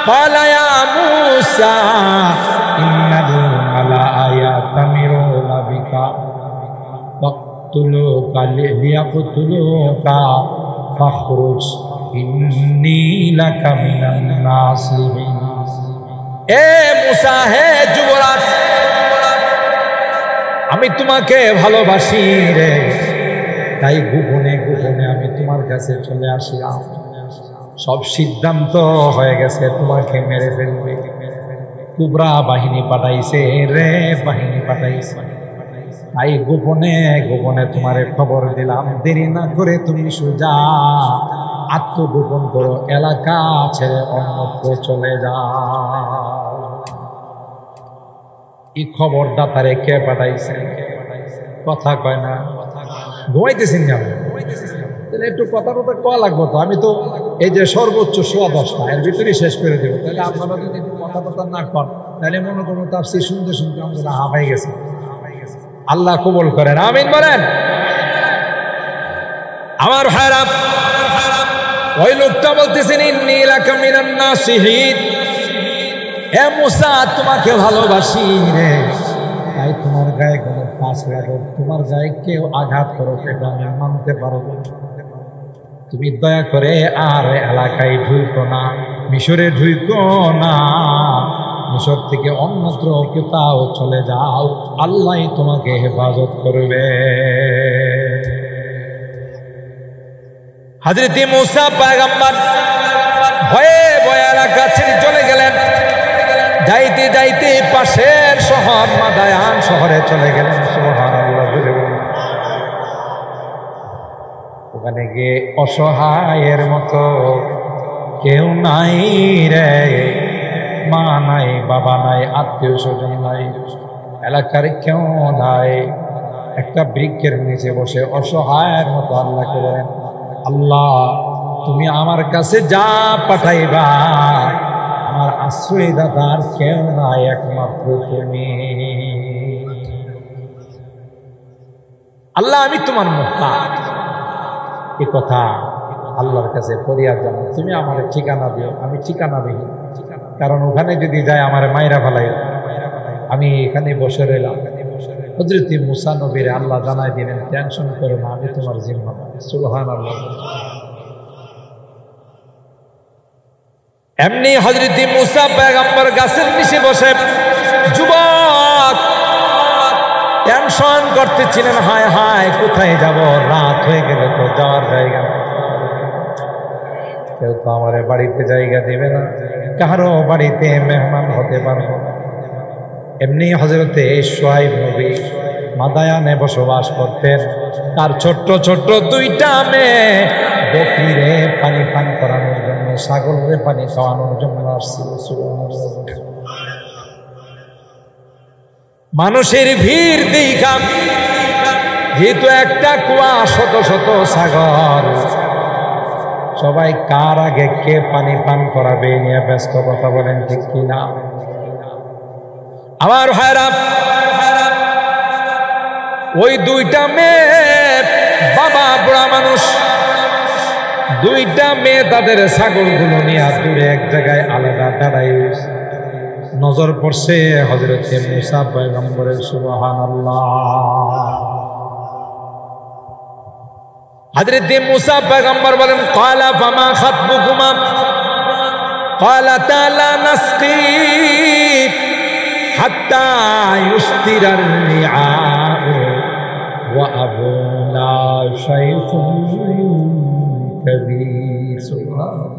قال يا موسى إن الملأ يأتمرون بك فاقتلوك ليقتلوك فاخرج إني لك من الناصحين। এ মুসা, হে যুবরাজ, আমি তোমাকে ভালোবাসি রে, তাই গোপনে গোপনে আমি তোমার কাছে চলে আসলাম। সব সিদ্ধান্ত হয়ে গেছে, তোমাকে মেরে ফেলবে। কুবরা বাহিনী পাঠাইছে রে, বাহিনী পাঠাইছে, তাই গোপনে গোপনে তোমারে খবর দিলাম। দেরি না করে তুমি সোজা আত্মগোপন করো, এলাকা ছেড়ে অন্যত্র চলে যাও। এই খবরদাতারে কে পাঠাইছে? কথা কয় না, ঘুমাইতেছেন কেন? তাহলে একটু কথা কথা কয়া লাগবো তো। আমি তো এই যে সর্বোচ্চ 10:15 এর ভিতরেই শেষ করে দেবো। তাহলে আপনারা যদি একটু কথা কথা না কর, তাহলে মনে করবো তাফসীর শুনতে শুনতে আমরা হাঁপাই গেছে। আল্লাহ কবুল করেন, আমিন বলেন। আমার ভাইরা, ওই লোকটা বলতেছেন ইন্নী লাকা মিনান নাসিহিন, হে মুসা তোমাকে ভালোবাসি রে, তাই তোমার গায়ে কোনো পাশ লাগো, তোমার গায়ে কেউ আঘাত করো সেটা আমি মানতে পারবো। তুমি দয়া করে আর এলাকায় ঢুকো না, মিশরে ঢুকো না, মিশর থেকে অন্যত্র কোথাও চলে যাও, আল্লাহ তোমাকে হেফাজত করবে। হযরত মুসা পয়গম্বর ভয়ে ভয়ে এলাকা ছেড়ে চলে গেলেন। যাইতে যাইতে পাশের শহর মাদায়ান শহরে চলে গেলেন। সুবহানাল্লাহ। ওখানে গিয়ে অসহায়ের মতো কেউ নাই রে, মা নাই, বাবা নাই, আত্মীয় স্বজন নাই, এলাকার কেউ নাই। একটা বৃক্ষের নিচে বসে অসহায়ের মতো আল্লাহকে বলেন, আল্লাহ তুমি আমার কাছে যা পাঠাইবা, আমার আশ্রয়দাতার কেউ নাই, একমাত্র তুমি। আল্লাহ আমি তোমার মুহতাজ। এই কথা আল্লাহর কাছে ফরিয়াদ জানাই, তুমি আমার ঠিকানা দিও। আমি ঠিকানা বিহীন, কারণ ওখানে যদি যায় আমার মাইরা ফেলাই, আমি এখানে বসে রইলাম। হযরত মুসা নবীরে আল্লাহ জানাই দিলেন, টেনশন করো না, আমি তোমার জিম্মাদার। সুবহানাল্লাহ। এমনি হযরত মুসা পয়গম্বর গাছের নিচে বসে যুবক টেনশন করতেছিলেন, হায় হায় কোথায় যাব, রাত হয়ে গেলে তো যাওয়ার জায়গা, কেউ তো আমার বাড়িতে জায়গা দেবে না, কারো বাড়িতে মেহমান হতে পারবো না। এমনি হযরতে শুআয়ব নবী মাদায়ানে বসবাস করতেন। তার ছোট্ট ছোট্ট 2টা মেয়ে বকরিরে পানি পান করানোর জন্য, ছাগলরে পানি খাওয়ানোর জন্য আসছিল। মানুষের ভিড় দেখা, যেহেতু একটা কুয়া, শত শত ছাগল, সবাই কার আগে কে পানি পান করাবে নিয়ে ব্যস্ত। কথা বলেন ঠিক কিনা? আমার ভাইরা, ওই 2টা মেয়ে, বাবা বুড়া মানুষ, 2টা মেয়ে তাদের ছাগলগুলো নিয়ে দূরে এক জায়গায় আলাদা দাঁড়াই। নজর পড়ছে হযরত মুসা পয়গম্বরের। সুবহানাল্লাহ। হযরত মুসা পয়গম্বর বলেন, ক্বালা ফামা খাতবুকুমা ক্বালাতা লা নাসকি হাত্তা ইউসতিরার রিআ ওয়া আবুনা শাইখুন কাবীর। সুবহানাল্লাহ।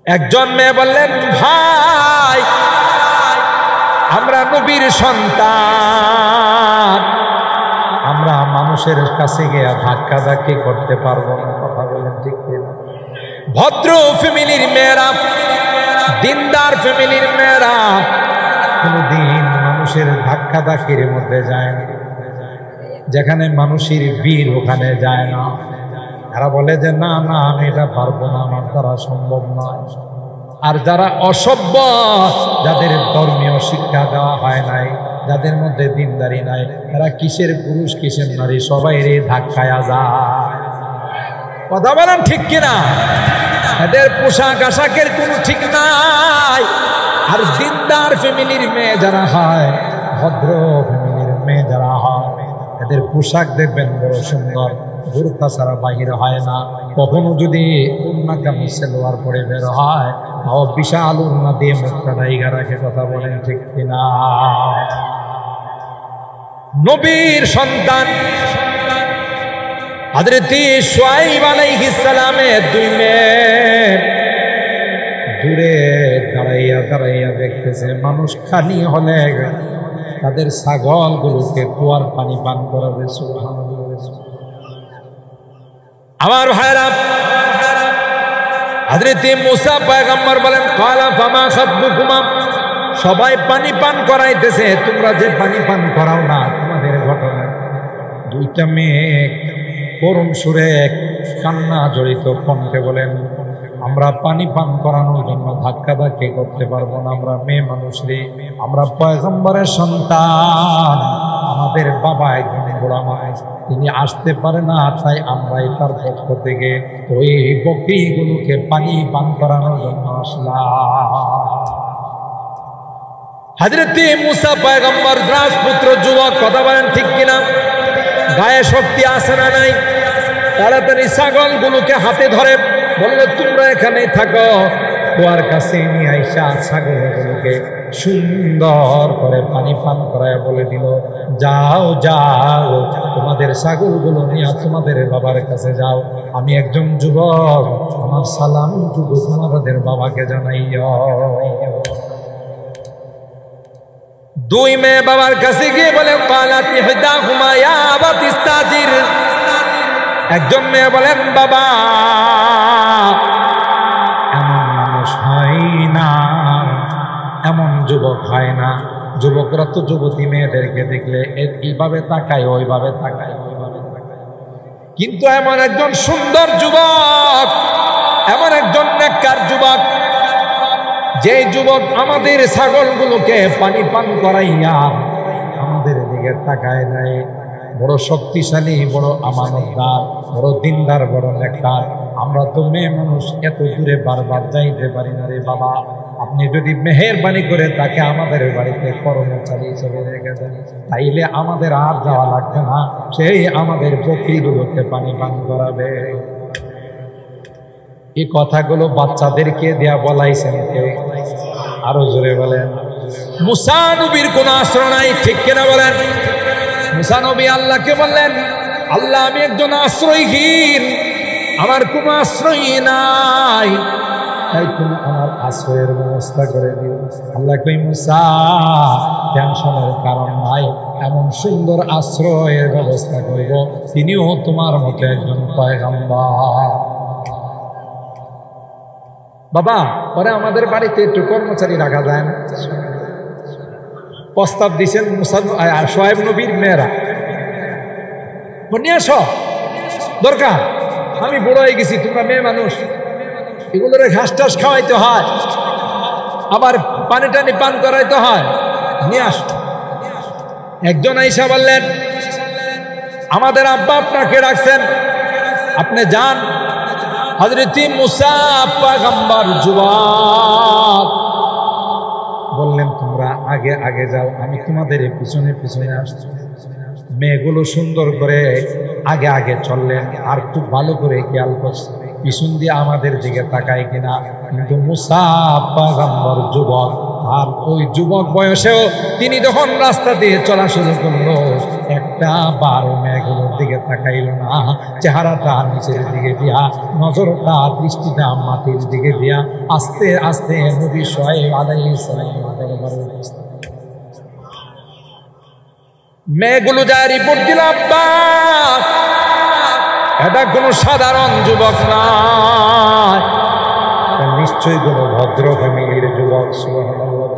একজন মেয়ে বললেন, ভাই আমরা নবীর সন্তান, আমরা মানুষের কাছে গিয়ে ধাক্কা ধাক্কি করতে পারবো না। কথা বলেন ঠিক কিনা? ভদ্র ফ্যামিলির মেয়েরা, দিনদার ফ্যামিলির মেয়েরা কোনদিন মানুষের ধাক্কা ধাক্কির মধ্যে যায় না। যেখানে মানুষের ভিড় ওখানে যায় না। এরা বলে যে না না আমি এটা পারবো না, আমার দ্বারা সম্ভব নয়। আর যারা অসভ্য, যাদের ধর্মীয় শিক্ষা দেওয়া হয় নাই, যাদের মধ্যে দিনদারি নাই, এরা কিসের পুরুষ কিসের নারী সবাই রে ধাক্কায়া যায়। কথা বলেন ঠিক কিনা? এদের পোশাক আশাকের কোনো ঠিক নাই। আর দিনদার ফ্যামিলির মেয়ে যারা হয়, ভদ্র ফ্যামিলির মেয়ে যারা হয়, এদের পোশাক দেখবেন বড় সুন্দর, বোরকা ছাড়া বাহির হয় না। কখনো যদি উন্না কামিজ সালোয়ার পরে বের হয়, তাও বিশাল উন্না দিয়ে মুখটা ঢাইকা রাখে। কথা বলেন ঠিক কিনা? নবীর সন্তান হযরত শুআয়ব আলাইহিস সালামের দুই মেয়ে দূরে দাঁড়াইয়া দাঁড়াইয়া দেখতেছে মানুষ খালি হলে তাদের ছাগলগুলোকে কুয়ার পানি পান করাবে। সুবহানাল্লাহ। আমার ভাইরা, হযরত মুসা পয়গম্বর বলেন ক্বালা ফামা খাতবুকুমা, সবাই পানি পান করাইতেছে, তোমরা যে পানি পান করাও না, তোমাদের ঘটনা। দুইটা মেয়ে করুণ সুরে কান্না জড়িত কণ্ঠে বলেন আমরা পানি পান করানোর জন্য ধাক্কা ধাক্কি করতে পারবো না, আমরা মেয়ে মানুষ রে, আমরা পয়গম্বরের সন্তান, আমাদের বাবা একজন বুড়া মানুষ, তিনি আসতে পারে না, তাই আমরাই তার পক্ষ থেকে ওই বকরিগুলোকে পানি পান করানোর জন্য আসলাম। হযরত মুসা পয়গম্বর রাজপুত্র যুবক, কথা বলেন ঠিক কিনা? গায়ে শক্তি আছে না নাই? তাড়াতাড়ি ছাগলগুলোকে হাতে ধরে বলল তোমরা এখানেই থাকো। কুয়ার কাছে নিয়ে আইসা ছাগলগুলোকে সুন্দর করে পানি পান করায় বলে দিল যাও যাও, তোমাদের ছাগলগুলো নিয়ে তোমাদের বাবার কাছে যাও, আমি একজন যুবক, আমার সালাম যুবক তোমাদের বাবাকে জানাইও। দুই মেয়ে বাবার কাছে গিয়ে বলে ক্বালাত ইহদাহুমা ইয়া আবাতি ইস্তাজির, একজন মেয়ে বলেন বাবা এমন মানুষ হয় না, এমন যুবক হয় না। যুবকরা তো যুবতী মেয়েদেরকে দেখলে এইভাবে তাকায়, ওইভাবে তাকায়, ওইভাবে তাকায়, কিন্তু এমন একজন সুন্দর যুবক, এমন একজন নেককার যুবক, যে যুবক আমাদের ছাগলগুলোকে পানি পান করাইয়া আমাদের দিকে তাকায় নাই, বড় শক্তিশালী, বড় আমানতদার, বড় দিনদার, বড় নেককার। আমরা তো মেয়ে মানুষ, এত দূরে বারবার যাইতে পারি না রে বাবা, আপনি যদি মেহেরবানি করে তাকে আমাদের বাড়িতে কর্মচারী হিসেবে রেখে দেন, তাইলে আমাদের আর যাওয়া লাগবে না, সেই আমাদের বকরিগুলোকে পানি পান করাবে। এই কথাগুলো বাচ্চাদেরকে দেয়া বলাইছেন কেউ? আরো জোরে বলেন। মুসা নবীর কোন আশ্রয় নাই, ঠিক কিনা বলেন? মুসা নবী আল্লাহকে বললেন আল্লাহ আমি একজন আশ্রয়হীন, আমার কোনো আশ্রয় নাই, তাই তুমি আমার আশ্রয়ের ব্যবস্থা করে দিও। আল্লাহ কই মুসা টেনশনের কারণ নাই, এমন সুন্দর আশ্রয়ের ব্যবস্থা করব, তিনিও তোমার মতো একজন পয়গম্বর। বাবা পরে আমাদের বাড়িতে একটু কর্মচারী রাখা যায় না? প্রস্তাব দিচ্ছেন শুআয়ব নবীর মেয়েরা, নিয়ে আসো, দরকার, আমি বড় হয়ে গেছি, তোমরা মেয়ে মানুষ, এগুলোর ঘাস টাস খাওয়াইতে হয়, আবার পানি টানি পান করাইতে হয়, নিয়ে আসো। একজন আইসা বললেন আমাদের আব্বা আপনাকে ডাকছেন, আপনি যান। হযরত মুসা পয়গম্বর যুবক বললেন তোমরা আগে আগে যাও, আমি তোমাদের পিছনে পিছনে আসছি। মেয়েগুলো সুন্দর করে আগে আগে চললেন, আর খুব ভালো করে খেয়াল করছে পিছন দিয়ে আমাদের দিকে তাকায় কিনা। কিন্তু মুসা পয়গম্বর যুবক, আর ওই যুবক বয়সেও তিনি যখন রাস্তা দিয়ে চলা শুরু করলো, একটা বার মেয়েগুলোর দিকে তাকাইল না, চেহারাটা নিচের দিকে দিয়া, নজরটা দৃষ্টিটা মাটির দিকে দিয়া আস্তে আস্তে নবী শুআয়ব আলাইহিস সালাম মেয়েগুলো যায় রিপোর্ট দিল আব্বা এটা কোনো সাধারণ যুবক নয়, নিশ্চয়ই কোনো ভদ্র ফ্যামিলির যুবক। সুবহানাল্লাহ।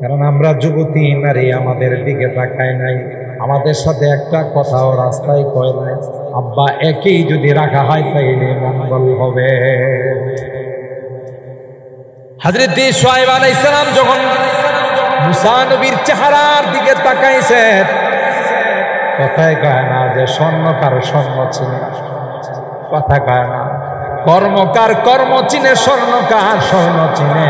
কারণ আমরা যুবতী নারী আমাদের দিকে তাকায় নাই, আমাদের সাথে একটা কথাও রাস্তায় কয় নাই, আব্বা একই যদি রাখা হয় তাইলে মঙ্গল হবে। হযরত শুআয়ব আলাইহিস সালাম যখন মুসা নবীর চেহারার দিকে তাকাইছে, কথায় কয় না যে স্বর্ণকার স্বর্ণ চিনে, কথা কয় না কর্মকার কর্ম চিনে, স্বর্ণকার স্বর্ণ চিনে।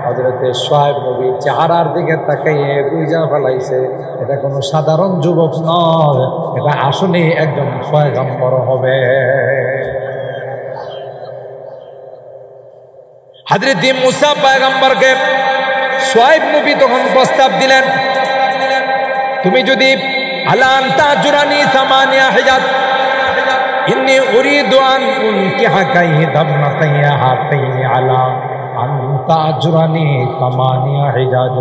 হযরত শুআয়ব নবীর চেহারার দিকে তাকাইয়ে বুঝা ফেলাইছে এটা কোনো সাধারণ যুবক নয়, এটা আসলে একজন পয়গম্বর হবে। হযরত মুসা পয়গম্বরকে শুআয়ব নবী তখন প্রস্তাব দিলেন, তুমি যদি আলান তাজুরানি সামানিয়া হিজাত ইন্নী উরিদু আন উনকিহাকা ইহদাবনাতাইয়া হাতাইনি আলা আন তাজুরানি সামানিয়া হিজাত।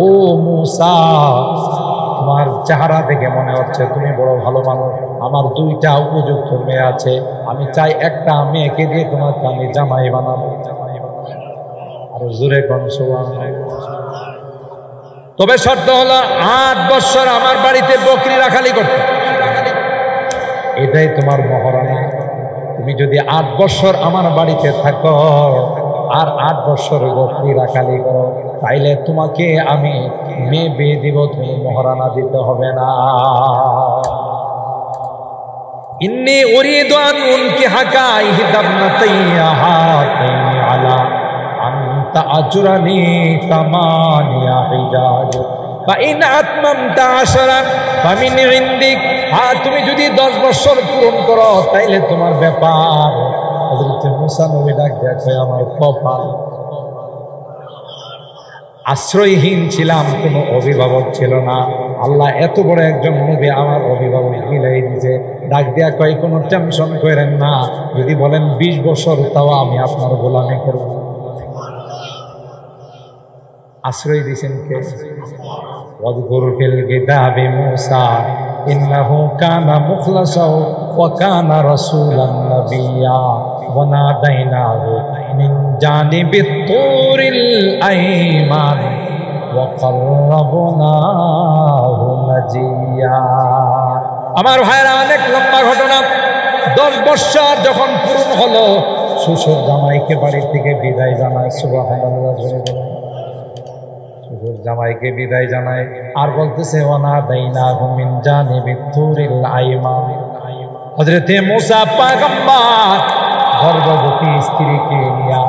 ও মুসা, তোমার চেহারা দেখে মনে হচ্ছে তুমি বড় ভালো মানুষ, আমার দুইটা উপযুক্ত মেয়ে আছে, আমি চাই একটা মেয়েকে দিয়ে তোমাকে আমি জামাই বানাবো। আর জোরে কোন সুবহানাল্লাহ। তবে শর্ত হলো 8 বছর আমার বাড়িতে বকরি রাখালি করতে, এটাই তোমার মহারণা। তুমি যদি 8 বছর আমার বাড়িতে থাকো আর 8 বছর বকরি রাখালি করো, তাইলে তোমাকে আমি মেয়ে বিয়ে দিব, তুমি মহারণা দিতে হবে না। ইন্নী উরিদু আন উনকিহাকা ইহদাবনাতাইয়া হাতাইনি আলা আন তাজুরানি সামানিয়া হিজাজ ফাইন আতমামতা আশরান ফামিন ইনদিক। তুমি যদি 10 বছর পূরণ করো তাইলে তোমার ব্যাপার। হযরত মুসা নবী ডাক দেয়া কয়, আমার কপাল, আশ্রয়হীন ছিলাম, কোনো অভিভাবক ছিল না, আল্লাহ এত বড় একজন নবী আমার অভিভাবক মিলাই দিয়েছে। ডাক দেয়া কয়, কোনো টেনশন করেন না, যদি বলেন 20 বছর তাও আমি আপনার গোলামি করব। আশ্রয় দিয়েছেন কে? ওয়াযকুর ফিল কিতাবি মূসা ইন্নাহু কানা মুখলাসাও ওয়া কানা রাসূলান নাবিয়্যা ওয়া নাদাইনাহু মিন জানিবিত তুরিল আইমান ওয়া কাররাবনাহু নাজিয়্যা। আমার ভাইরা, অনেক লম্বা ঘটনা। 10 বছর যখন পূরণ হলো, শ্বশুর জামাইকে বাড়ি থেকে বিদায় জানায়। সুবহানাল্লাহ। জামাইকে বিদায় জানায় আর বলতেছে, ওয়ানা দাইনা মিন জানিবিত তুরিল আইমান। হযরত মুসা পয়গম্বর গর্ভবতী স্ত্রীকে নিয়ে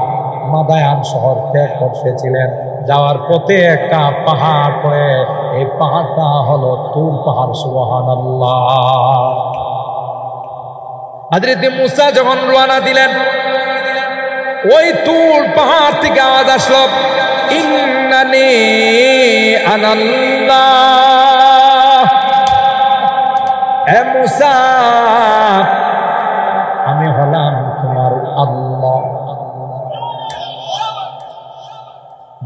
মাদায়ান শহর ত্যাগ করতেছিলেন। যাওয়ার পথে একটা পাহাড় পড়ে, এই পাহাড়টা হলো তুর পাহাড়। সুবহানাল্লাহ। হযরত মুসা যখন রওনা দিলেন, ওই তুর পাহাড় থেকে আওয়াজ আসলো, ইন্নানি আনাল্লাহ। এ মুসা, আমি হলাম তোমার আল্লাহ।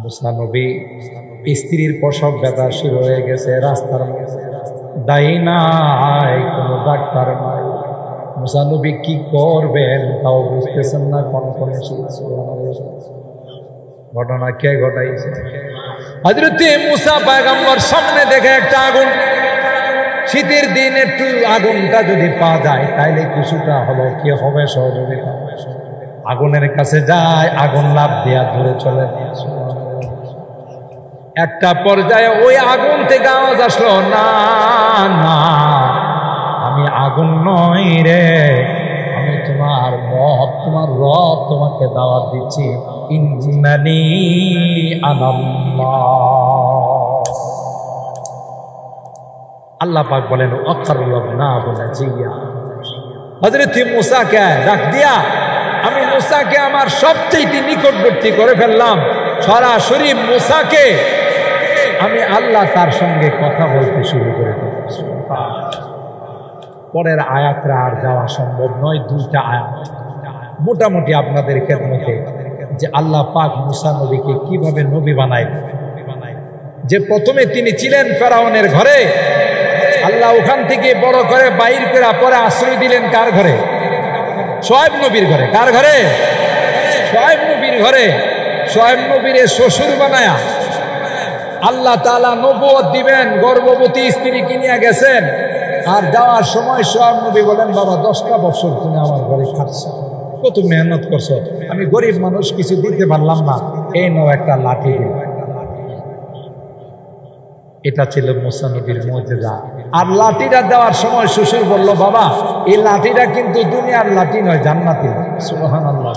মুসা নবী স্ত্রীর প্রসব ব্যথা শুরু হয়ে গেছে, রাস্তার মধ্যে দায়ী নাই, কোনো ডাক্তার নাই। মুসা নবী কি করবেন তাও বুঝতেছেন না। কোন ঘটনা কে ঘটাইছে? হযরত মুসা পয়গম্বর সামনে দেখে একটা আগুন। শীতের দিন একটু আগুনটা যদি পাওয়া যায় তাইলে কিছুটা হলো কি হবে সহযোগিতা। আগুনের কাছে যায়, আগুন লাফ দিয়া ধরে চলে। একটা পর্যায়ে ওই আগুন থেকে আওয়াজ আসলো, না না, আমি আগুন নই রে, আমি তোমার রব, তোমার রব তোমাকে দাওয়াত দিচ্ছি। ইন্নানি আনাল্লাহ। আল্লাহ পাক বলেন, আকাররাবনাহু নাজিয়্যা। হযরত মুসাকে ডাক দিয়া আমি মুসাকে আমার সবচেয়ে নিকটবর্তী করে ফেললাম। সরাসরি মুসাকে আমি আল্লাহ তার সঙ্গে কথা বলতে শুরু করে দিলাম। পরের আয়াতরা আর যাওয়া সম্ভব নয়। 2টা আয়াত মোটামুটি আপনাদের খেদমতে, যে আল্লাহ পাক মুসা নবীকে কিভাবে নবী বানায়। যে প্রথমে তিনি ছিলেন ফেরাউনের ঘরে, আল্লাহ ওখান থেকে বড় করে বাইর করে পরে আশ্রয় দিলেন কার ঘরে? শুআয়ব নবীর ঘরে। কার ঘরে? শুআয়ব নবীর ঘরে। শুআয়ব নবীর শ্বশুর বানায়া আল্লাহ তাআলা নবুয়ত দিবেন, গর্ভবতী স্ত্রীকে নিয়ে গেছেন। আর যাওয়ার সময় সোহাগ নবী বলেন, বাবা 10টা বছর তুমি আমার ঘরে খাচ্ছো, কত মেহনত করছো, আমি গরিব মানুষ কিছু দিতে পারলাম না, এই নাও একটা লাঠি দিল। এটা ছিল মুসা নবীর মুজিজা। আর লাঠিটা দেওয়ার সময় শ্বশুর বলল, বাবা এই লাঠিটা কিন্তু দুনিয়ার লাঠি নয়, জান্নাতি। সুবহানাল্লাহ।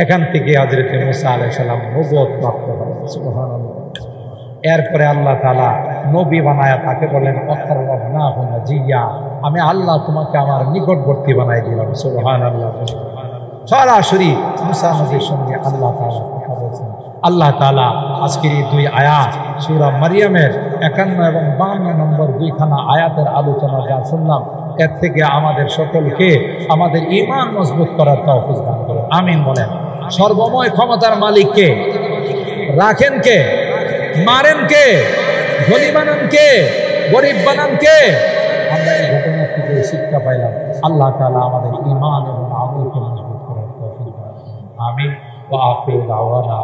এখান থেকে হযরত মুসা আলাইহিস সালাম নবুয়ত প্রাপ্ত হলেন। সুবহানাল্লাহ। এরপরে আল্লাহ তাআলা নবী বানায়া তাকে বলেন, অকরাবনাহু নাজিয়া, আমি আল্লাহ তোমাকে আমার নিকটবর্তী বানাই দিলাম। সুবহানাল্লাহ। সরাসরি মুসা নবীর সঙ্গে আল্লাহ তাআলা কথা বলছেন। আল্লাহ তাআলা আজকের এই 2 আয়াত সূরা মারিয়ামের 51 এবং 52 নম্বর 2খানা আয়াতের আলোচনা যা শুনলাম, এর থেকে আমাদের সকলকে আমাদের ঈমান মজবুত করার তৌফিক দান করুন, আমিন বলেন। সর্বময় ক্ষমতার মালিক কে? রাখেন কে? মারেন কে? ধনী বানান কে? গরিব বানান কে? আমরা এই ঘটনা থেকে শিক্ষা পাইলাম। আল্লাহ তাআলা আমাদের ঈমান এবং আমলকে মজবুত করার তৌফিক দান করুন, আমিন। ওয়া আখিরু দাওয়ানা